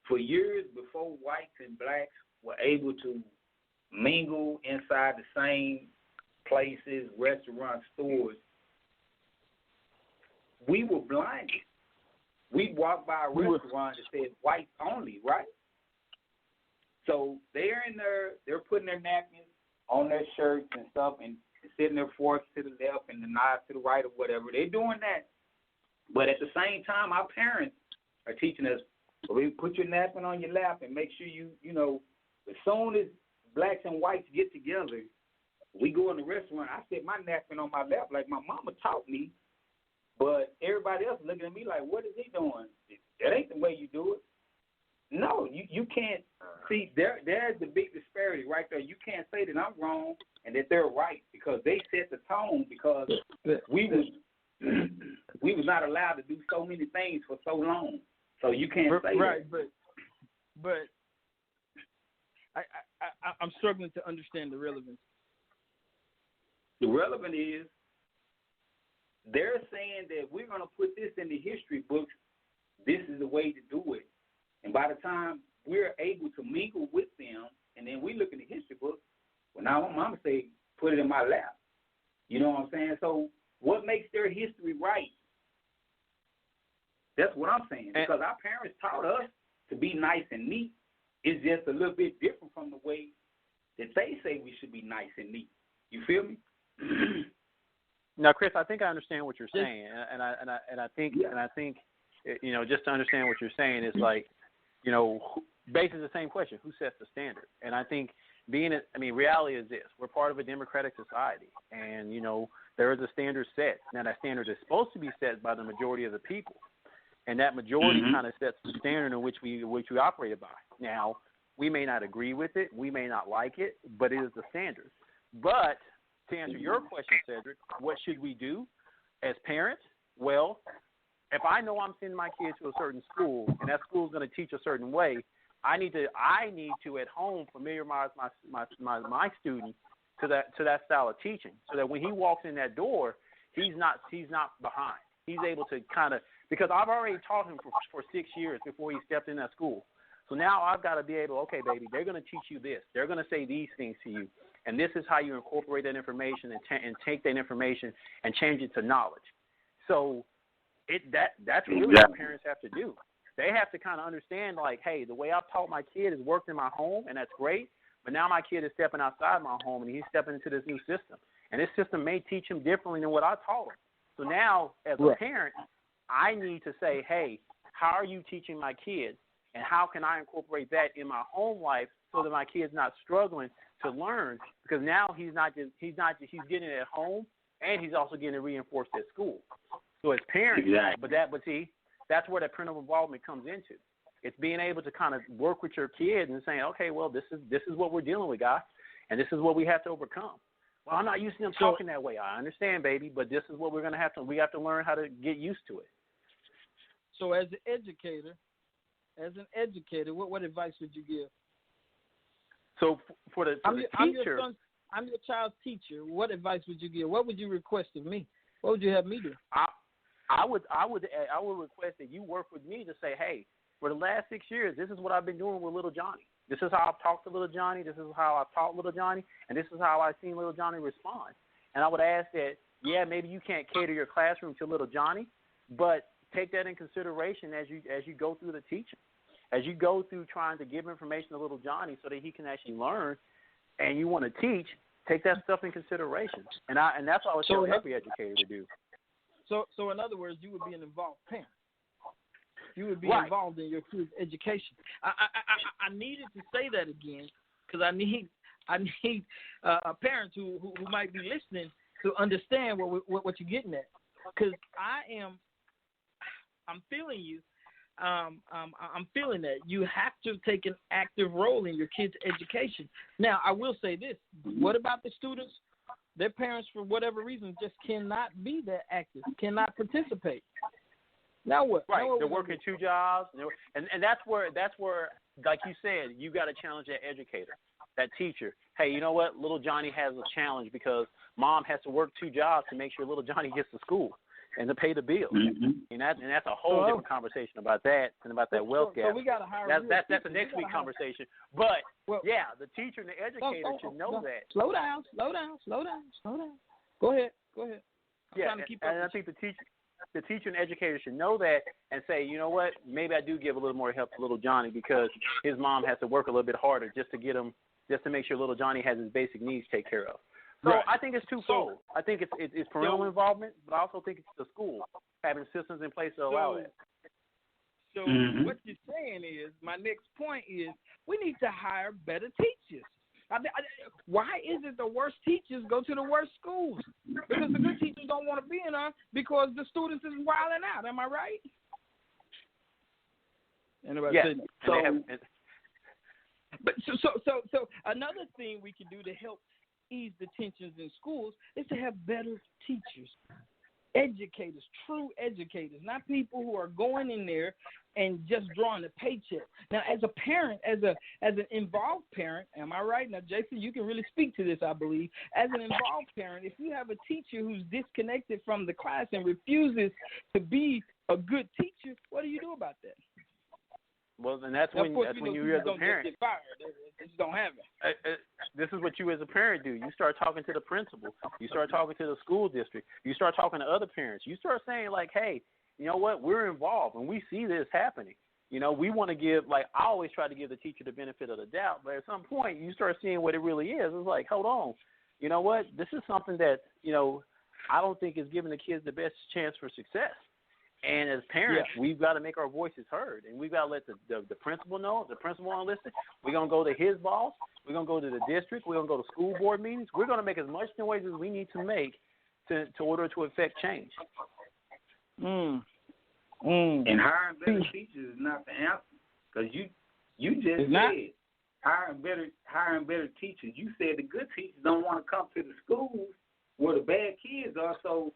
For years before whites and blacks were able to mingle inside the same places, restaurants, stores, we were blinded. We'd walk by a restaurant that said whites only, right? So they're in there, they're putting their napkins on their shirts and stuff and sitting their forks to the left and the knives to the right or whatever. They're doing that. But at the same time, our parents are teaching us, well, put your napkin on your lap and make sure you know, as soon as blacks and whites get together, we go in the restaurant, I set my napkin on my lap like my mama taught me, but everybody else looking at me like, what is he doing? That ain't the way you do it. No, you can't. See, there's the big disparity right there. You can't say that I'm wrong and that they're right because they set the tone because we was not allowed to do so many things for so long. So you can't say right, that. But I'm struggling to understand the relevance. The relevance is they're saying that we're going to put this in the history books. This is the way to do it. And by the time we're able to mingle with them, and then we look in the history book, well, now my mama say, put it in my lap. You know what I'm saying? So what makes their history right? That's what I'm saying. Because our parents taught us to be nice and neat. It's just a little bit different from the way that they say we should be nice and neat. You feel me? Now, Chris, I think I understand what you're saying, and I think you know, just to understand what you're saying is like, you know, basically the same question: who sets the standard? And I think reality is this: we're part of a democratic society, and you know, there is a standard set. Now, that standard is supposed to be set by the majority of the people, and that majority kind of sets the standard in which we operate by. Now, we may not agree with it, we may not like it, but it is the standard. But to answer your question, Cedric, what should we do as parents? Well, if I know I'm sending my kid to a certain school and that school is going to teach a certain way, I need to at home familiarize my student to that style of teaching, so that when he walks in that door, he's not behind. He's able to kind of, because I've already taught him for 6 years before he stepped in that school. So now I've got to be able, okay, baby, they're going to teach you this. They're going to say these things to you. And this is how you incorporate that information and take that information and change it to knowledge. So that's really what parents have to do. They have to kind of understand, like, hey, the way I've taught my kid has worked in my home, and that's great. But now my kid is stepping outside my home, and he's stepping into this new system. And this system may teach him differently than what I taught him. So now, as a parent, I need to say, hey, how are you teaching my kids, and how can I incorporate that in my home life so that my kid's not struggling to learn? Because now he's getting it at home, and he's also getting it reinforced at school. So as parents, but see, that's where that parental involvement comes into. It's being able to kind of work with your kids and saying, okay, well, this is what we're dealing with, guys, and this is what we have to overcome. Well, I'm not used to them talking that way. I understand, baby, but this is what we're going to have to. We have to learn how to get used to it. So as an educator, what advice would you give? So for the teacher, I'm your child's teacher. What advice would you give? What would you request of me? What would you have me do? I would request that you work with me to say, hey, for the last 6 years, this is what I've been doing with little Johnny. This is how I've talked to little Johnny. This is how I've taught little Johnny, and this is how I've seen little Johnny respond. And I would ask that, maybe you can't cater your classroom to little Johnny, but take that in consideration as you go through the teaching, as you go through trying to give information to little Johnny so that he can actually learn, and you want to teach. Take that stuff in consideration, and that's what I would tell every educator to do. So in other words, you would be an involved parent. You would be involved in your kid's education. I needed to say that again because I need parents who might be listening to understand what you're getting at. Because I'm feeling you. I'm feeling that you have to take an active role in your kids' education. Now, I will say this: what about the students? Their parents, for whatever reason, just cannot be that active, cannot participate. Now what? Right, they're working 2 jobs, and that's where, like you said, you got to challenge that educator, that teacher. Hey, you know what? Little Johnny has a challenge because mom has to work 2 jobs to make sure little Johnny gets to school. and to pay the bills. Mm-hmm. And that's a whole different conversation about that and about that wealth gap. So we got to hire. That's the next week conversation. But yeah, the teacher and the educator should know that. Slow down. Go ahead. Yeah, and I think the teacher and educator should know that and say, you know what, maybe I do give a little more help to little Johnny because his mom has to work a little bit harder just to make sure little Johnny has his basic needs taken care of. So I think it's twofold. I think it's parental involvement, but I also think it's the school having systems in place to allow that. So what you're saying is, my next point is, we need to hire better teachers. Why is it the worst teachers go to the worst schools? Because the good teachers don't want to be in there because the students is wilding out. Am I right? Anybody say that? So another thing we can do to help ease the tensions in schools is to have better teachers, educators, true educators, not people who are going in there and just drawing a paycheck. Now, as a parent, as an involved parent, am I right? Now, Jason, you can really speak to this, I believe. As an involved parent, if you have a teacher who's disconnected from the class and refuses to be a good teacher, what do you do about that? Well, and that's when you as a parent. Just get fired. It just don't happen. This is what you as a parent do. You start talking to the principal. You start talking to the school district. You start talking to other parents. You start saying, like, hey, you know what? We're involved, and we see this happening. You know, we want to give, like, I always try to give the teacher the benefit of the doubt, but at some point you start seeing what it really is. It's like, hold on. You know what? This is something that, you know, I don't think is giving the kids the best chance for success. And as parents, we've got to make our voices heard, and we've got to let the principal know. The principal want to listen. We're going to go to his boss. We're going to go to the district. We're going to go to school board meetings. We're going to make as much noise as we need to make to order to affect change. And hiring better teachers is not the answer, because you just said hiring better teachers. You said the good teachers don't want to come to the schools where the bad kids are, so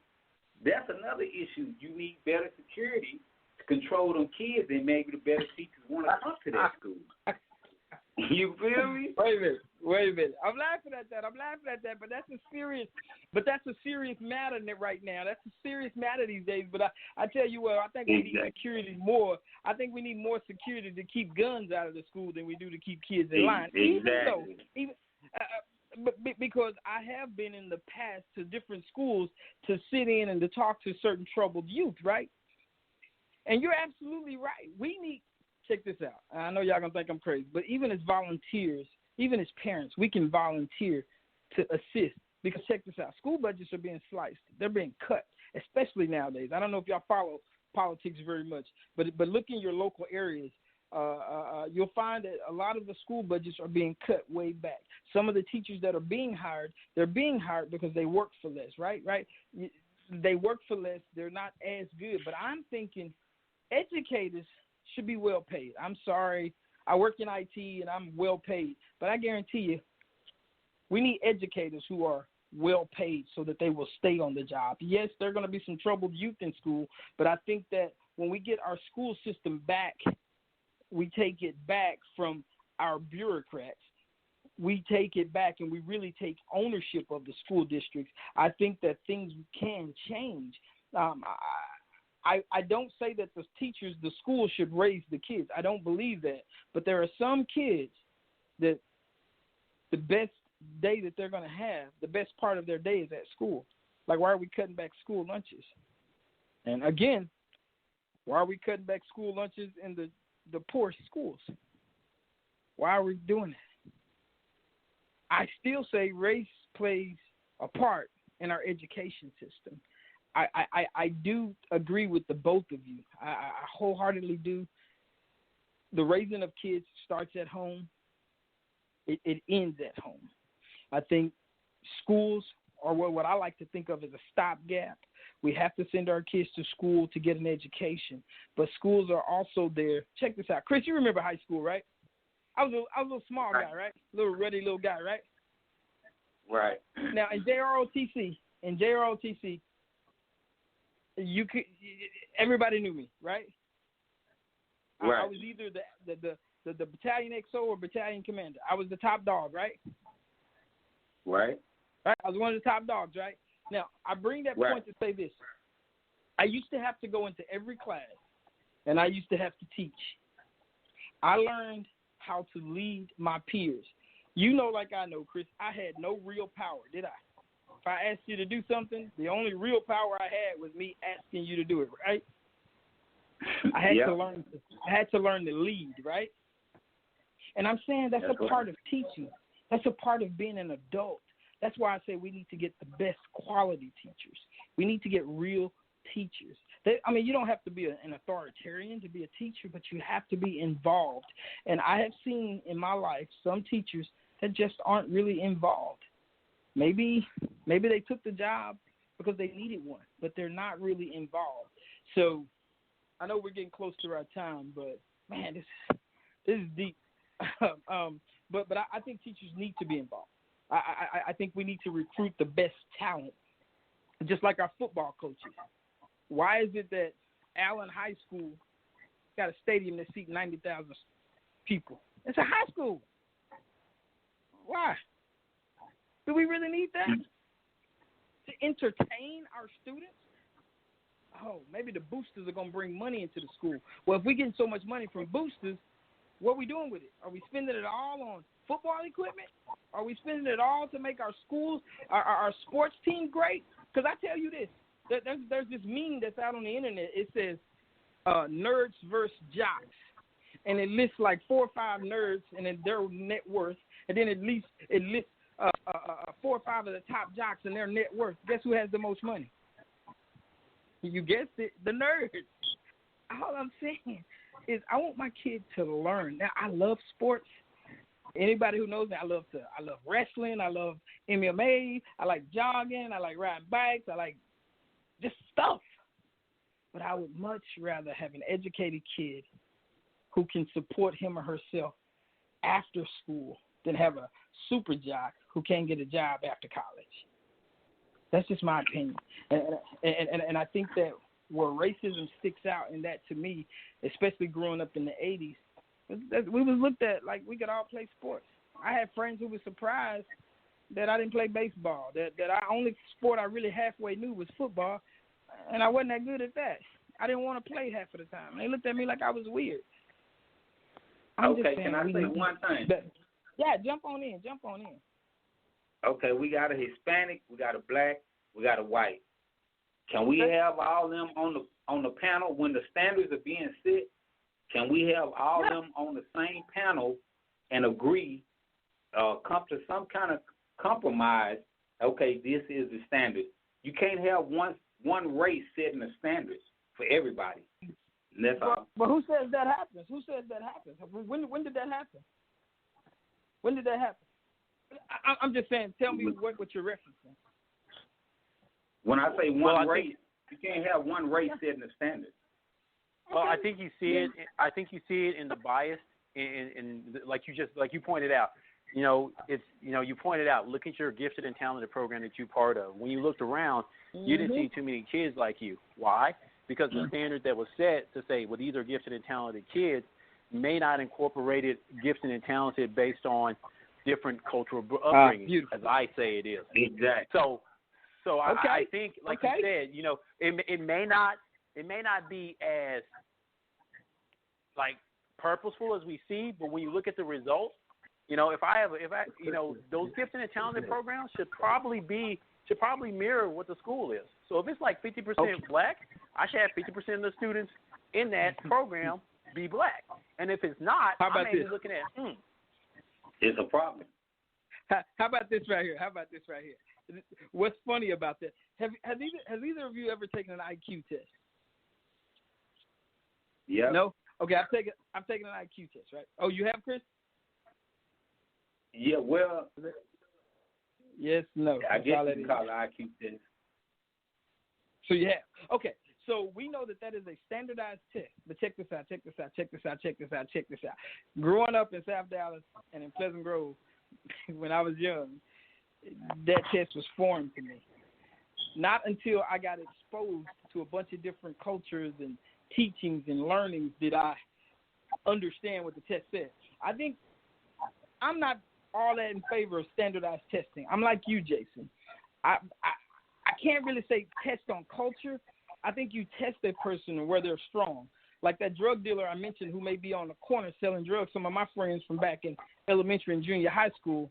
that's another issue. You need better security to control them kids, and maybe the better teachers want to come to that school. You feel me? Wait a minute. I'm laughing at that, but that's a serious matter right now. That's a serious matter these days. But I tell you what, I think we need security more. I think we need more security to keep guns out of the school than we do to keep kids in line. But because I have been in the past to different schools to sit in and to talk to certain troubled youth, right? And you're absolutely right. We need, check this out. I know y'all going to think I'm crazy, but even as volunteers, even as parents, we can volunteer to assist. Because check this out. School budgets are being sliced. They're being cut, especially nowadays. I don't know if y'all follow politics very much, but look in your local areas. You'll find that a lot of the school budgets are being cut way back. Some of the teachers that are being hired, they're being hired because they work for less, right? They work for less. They're not as good. But I'm thinking educators should be well paid. I'm sorry. I work in IT and I'm well paid. But I guarantee you, we need educators who are well paid so that they will stay on the job. Yes, there are going to be some troubled youth in school, but I think that when we get our school system back, we take it back from our bureaucrats. We take it back and we really take ownership of the school districts. I think that things can change. I don't say that the teachers, the school should raise the kids. I don't believe that. But there are some kids that the best day that they're going to have, the best part of their day is at school. Like, why are we cutting back school lunches? And again, why are we cutting back school lunches in the poor schools? Why are we doing that? I still say race plays a part in our education system. I do agree with the both of you. I wholeheartedly do. The raising of kids starts at home. It ends at home. I think schools are what I like to think of as a stopgap. We have to send our kids to school to get an education, but schools are also there. Check this out, Chris. You remember high school, right? I was a little small guy, right? Little ruddy little guy, right? Right. Now in JROTC, everybody knew me, right? Right. I was either the battalion XO or battalion commander. I was the top dog, right? Right. I was one of the top dogs, right? Now, I bring that point to say this. I used to have to go into every class, and I used to have to teach. I learned how to lead my peers. You know, like I know, Chris, I had no real power, did I? If I asked you to do something, the only real power I had was me asking you to do it, right? I had to learn to lead, right? And I'm saying that's a part of teaching. That's a part of being an adult. That's why I say we need to get the best quality teachers. We need to get real teachers. You don't have to be an authoritarian to be a teacher, but you have to be involved. And I have seen in my life some teachers that just aren't really involved. Maybe they took the job because they needed one, but they're not really involved. So I know we're getting close to our time, but man, this is deep. But I think teachers need to be involved. I think we need to recruit the best talent, just like our football coaches. Why is it that Allen High School got a stadium that seats 90,000 people? It's a high school. Why? Do we really need that? To entertain our students? Oh, maybe the boosters are going to bring money into the school. Well, if we're getting so much money from boosters, what are we doing with it? Are we spending it all on football equipment? Are we spending it all to make our schools, our sports team great? Because I tell you this, there's this meme that's out on the internet. It says nerds versus jocks. And it lists like 4 or 5 nerds and then their net worth. And then it lists 4 or 5 of the top jocks and their net worth. Guess who has the most money? You guessed it, the nerds. All I'm saying is I want my kid to learn. Now, I love sports. Anybody who knows me, I love wrestling. I love MMA. I like jogging. I like riding bikes. I like just stuff. But I would much rather have an educated kid who can support him or herself after school than have a super jock who can't get a job after college. That's just my opinion. And I think that where racism sticks out in that to me, especially growing up in the 80s, we was looked at like we could all play sports. I had friends who were surprised that I didn't play baseball, that I only sport I really halfway knew was football, and I wasn't that good at that. I didn't want to play half of the time. They looked at me like I was weird. Okay, can I say one thing? Yeah, jump on in. Okay, we got a Hispanic, we got a black, we got a white. Can we have all them on the panel when the standards are being set? Can we have all them on the same panel and agree, come to some kind of compromise? Okay, this is the standard. You can't have one race setting the standards for everybody. That's all. But who says that happens? When did that happen? When did that happen? I'm just saying, tell me what you're referencing. When I say one race, you can't have one race setting the standard. Well, I think you see it. I think you see it in the bias, in like you pointed out. You pointed out. Look at your gifted and talented program that you're part of. When you looked around, you didn't see too many kids like you. Why? Because the standard that was set to say, well, these are gifted and talented kids, may not incorporate gifted and talented based on different cultural upbringing, as I say it is. Exactly. So I think, like you said, it may not be as like purposeful as we see, but when you look at the results, if I those gifted and talented programs should probably mirror what the school is. So if it's like 50% black, I should have 50% of the students in that program be black. And if it's not, I may be looking at it's a problem. How about this right here? What's funny about that? Has either of you ever taken an IQ test? Yeah. No? Okay, I'm taking an IQ test, right? Oh, you have, Chris? Yeah, well. Yes, no. I guess you can call it IQ test. So you have. Okay, so we know that is a standardized test. But check this out. Growing up in South Dallas and in Pleasant Grove, when I was young, that test was foreign to me. Not until I got exposed to a bunch of different cultures and teachings and learnings did I understand what the test said. I think I'm not all that in favor of standardized testing. I'm like you, Jason. I can't really say test on culture. I think you test that person where they're strong. Like that drug dealer I mentioned who may be on the corner selling drugs. Some of my friends from back in elementary and junior high school.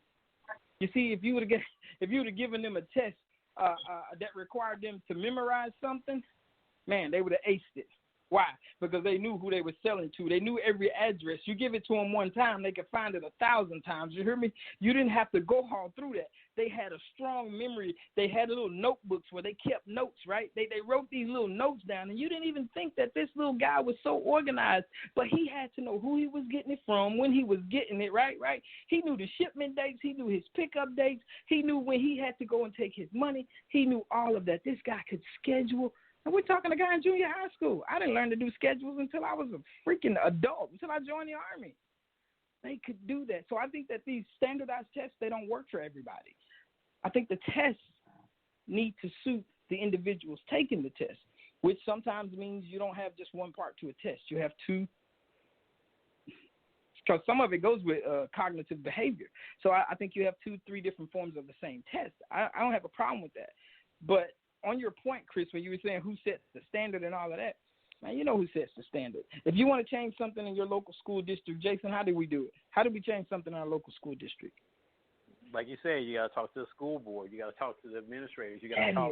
You see, if you would have given them a test that required them to memorize something, man, they would have aced it. Why? Because they knew who they were selling to. They knew every address. You give it to them one time, they could find it 1,000 times. You hear me? You didn't have to go all through that. They had a strong memory. They had little notebooks where they kept notes, right? They wrote these little notes down, and you didn't even think that this little guy was so organized, but he had to know who he was getting it from, when he was getting it, right? He knew the shipment dates. He knew his pickup dates. He knew when he had to go and take his money. He knew all of that. This guy could schedule. And we're talking a guy in junior high school. I didn't learn to do schedules until I was a freaking adult, until I joined the Army. They could do that. So I think that these standardized tests, they don't work for everybody. I think the tests need to suit the individuals taking the test, which sometimes means you don't have just one part to a test. You have two, because some of it goes with cognitive behavior. So I think you have 2-3 different forms of the same test. I don't have a problem with that. But on your point, Chris, when you were saying who sets the standard and all of that, man, you know who sets the standard. If you want to change something in your local school district, Jason, how do we do it? How do we change something in our local school district? Like you said, you got to talk to the school board. You got to talk to the administrators. You got to talk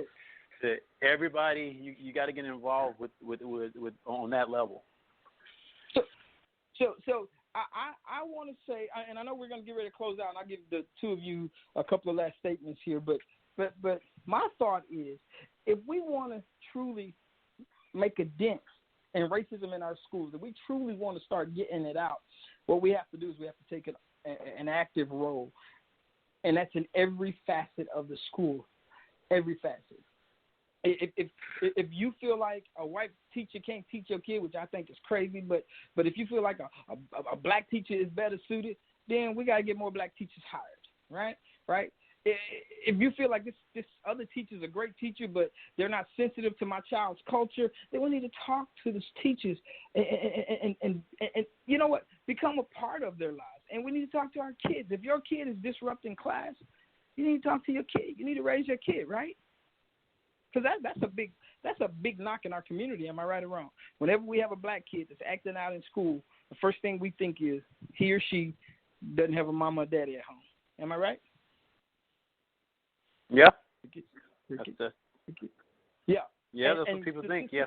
to everybody. You got to get involved with on that level. So I want to say, and I know we're going to get ready to close out, and I'll give the two of you a couple of last statements here, but my thought is, if we want to truly make a dent in racism in our schools, if we truly want to start getting it out, what we have to do is we have to take an active role, and that's in every facet of the school, every facet. If you feel like a white teacher can't teach your kid, which I think is crazy, but if you feel like a black teacher is better suited, then we got to get more black teachers hired, right? If you feel like this other teacher's a great teacher, but they're not sensitive to my child's culture, then we need to talk to those teachers and you know what, become a part of their lives. And we need to talk to our kids. If your kid is disrupting class, you need to talk to your kid. You need to raise your kid, right? Because that's a big knock in our community. Am I right or wrong? Whenever we have a black kid that's acting out in school, the first thing we think is he or she doesn't have a mama or daddy at home. Am I right? Yeah. Yeah. Yeah, that's what people think. Yeah.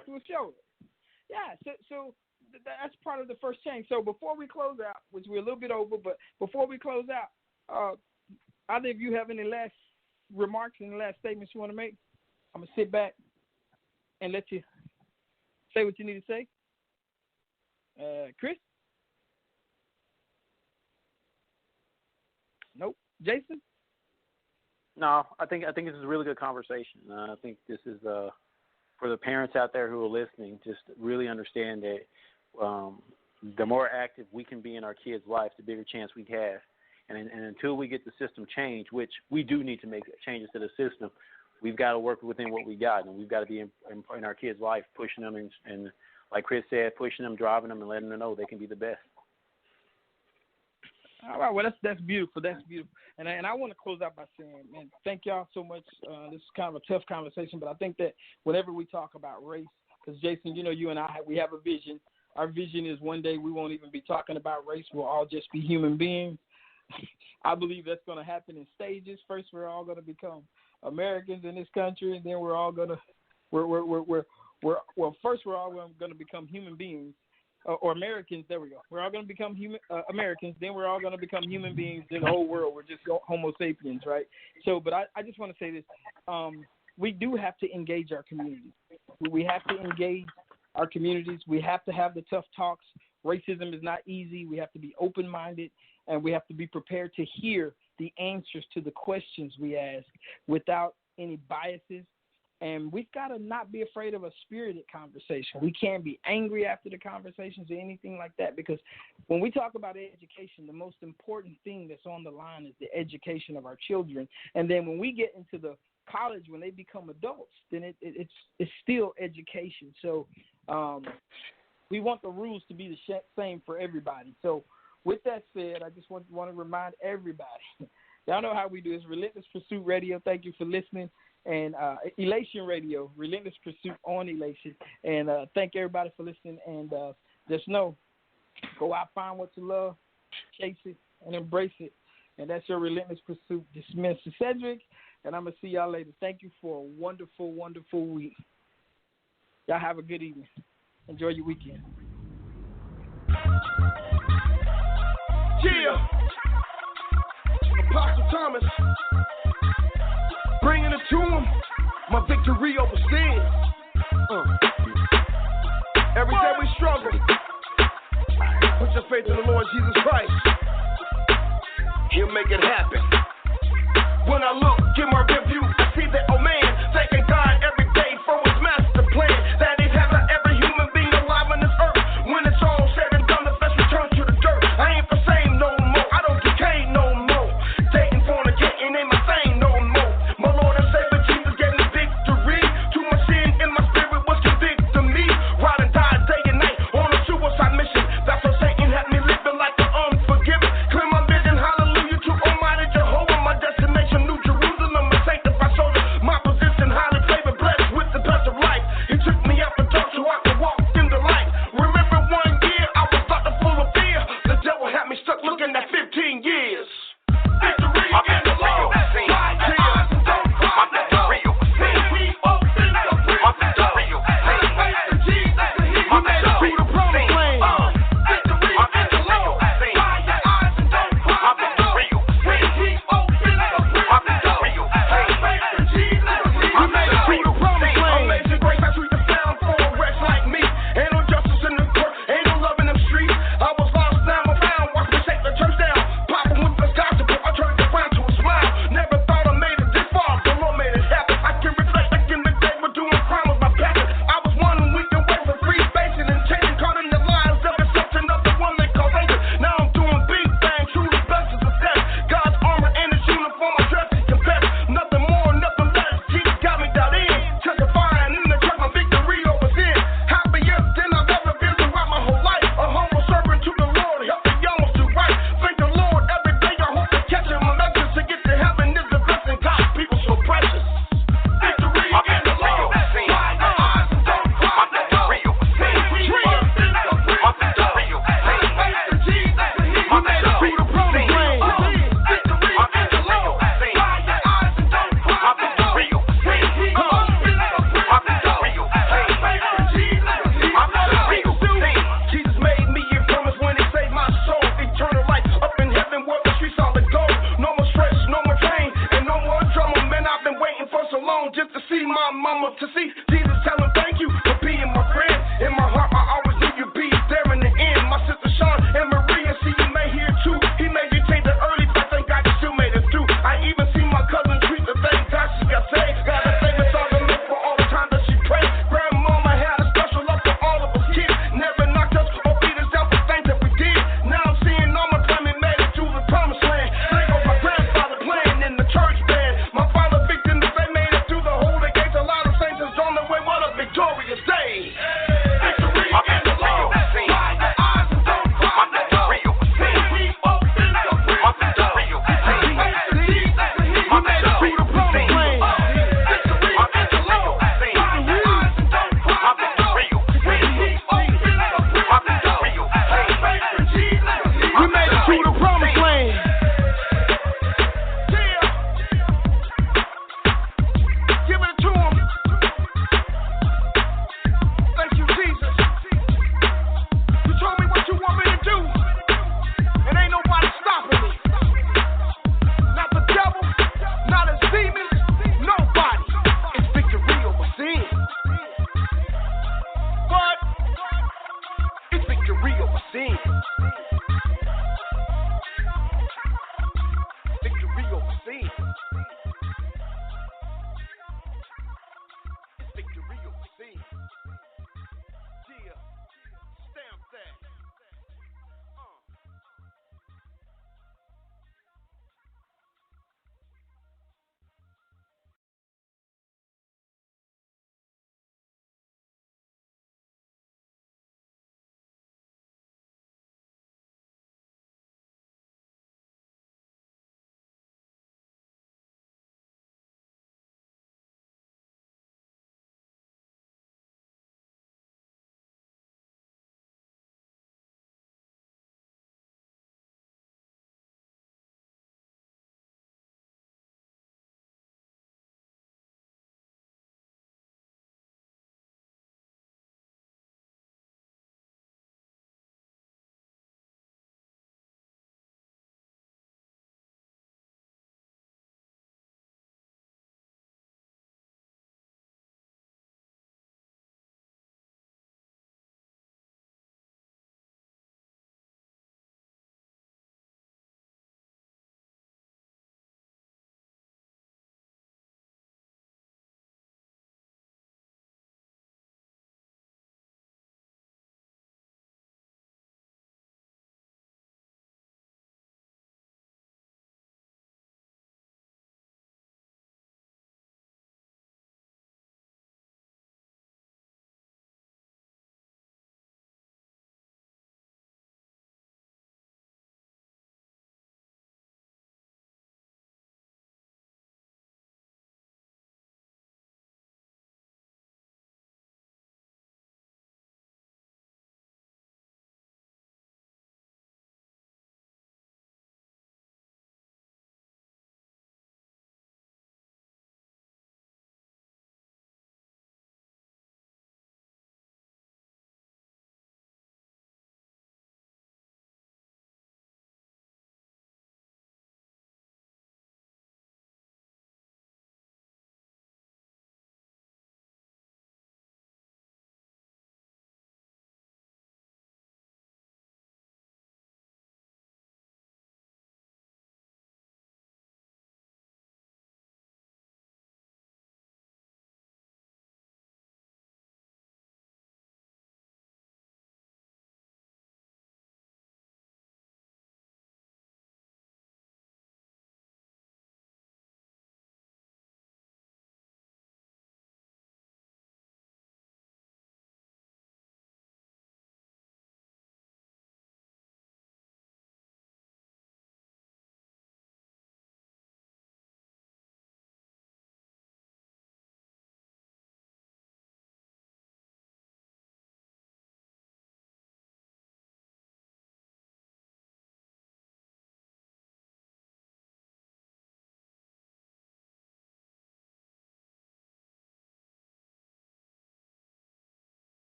Yeah. So that's part of the first change. So before we close out, which we're a little bit over, but before we close out, either of you have any last remarks, any last statements you want to make? I'm going to sit back and let you say what you need to say. Chris? Nope. Jason? No, I think this is a really good conversation. I think this is for the parents out there who are listening, just really understand that the more active we can be in our kids' life, the bigger chance we have. And until we get the system changed, which we do need to make changes to the system, we've got to work within what we got, and we've got to be in our kids' life, pushing them and like Chris said, pushing them, driving them, and letting them know they can be the best. All right, well, that's beautiful. That's beautiful. And I want to close out by saying, man, thank y'all so much. This is kind of a tough conversation, but I think that whenever we talk about race, because, Jason, you know, you and I, we have a vision. Our vision is one day we won't even be talking about race. We'll all just be human beings. I believe that's going to happen in stages. First, we're all going to become Americans in this country, and then we're all going to first we're all going to become human beings. Or Americans, there we go. We're all going to become Americans, then we're all going to become human beings in the whole world. We're just Homo sapiens, right? So, but I just want to say this. We do have to engage our communities. We have to engage our communities. We have to have the tough talks. Racism is not easy. We have to be open-minded, and we have to be prepared to hear the answers to the questions we ask without any biases. And we've got to not be afraid of a spirited conversation. We can't be angry after the conversations or anything like that, because when we talk about education, the most important thing that's on the line is the education of our children. And then when we get into the college, when they become adults, then it's still education. So we want the rules to be the same for everybody. So with that said, I just want to remind everybody Y'all know how we do. It's Relentless Pursuit Radio. Thank you for listening. And Elation Radio, Relentless Pursuit on Elation. And thank everybody for listening. And just know, go out, find what you love, chase it, and embrace it. And that's your Relentless Pursuit. Dismissed. Sedric, and I'm going to see y'all later. Thank you for a wonderful, wonderful week. Y'all have a good evening. Enjoy your weekend. Yeah. Apostle Thomas, bringing it to him, my victory over sin. Every day we struggle. Put your faith in the Lord Jesus Christ. He'll make it happen. When I look, give my review, I see that, oh man, thanking God every day for his master plan. That he's having every human being alive on this earth. When it's all said and done, the flesh returns to the dirt. I ain't the same no more. I don't decay no more. Dating, fornicating ain't my thing no more. My Lord and Savior Jesus gave me victory. Too much sin in my spirit was convicting me. Ride and die day and night on a suicide mission. That's what Satan had me living like an unforgiven. Clear my vision, hallelujah to Almighty Jehovah. My destination, New Jerusalem, a sanctified soldier. My position, highly favored, blessed with the best of life. He took me out the dark so I could walk in the light. Remember 1 year, I was locked up full of fear. The devil had me stuck looking at 15 years. Victory in the Lord. Just to see my mama, to see Jesus telling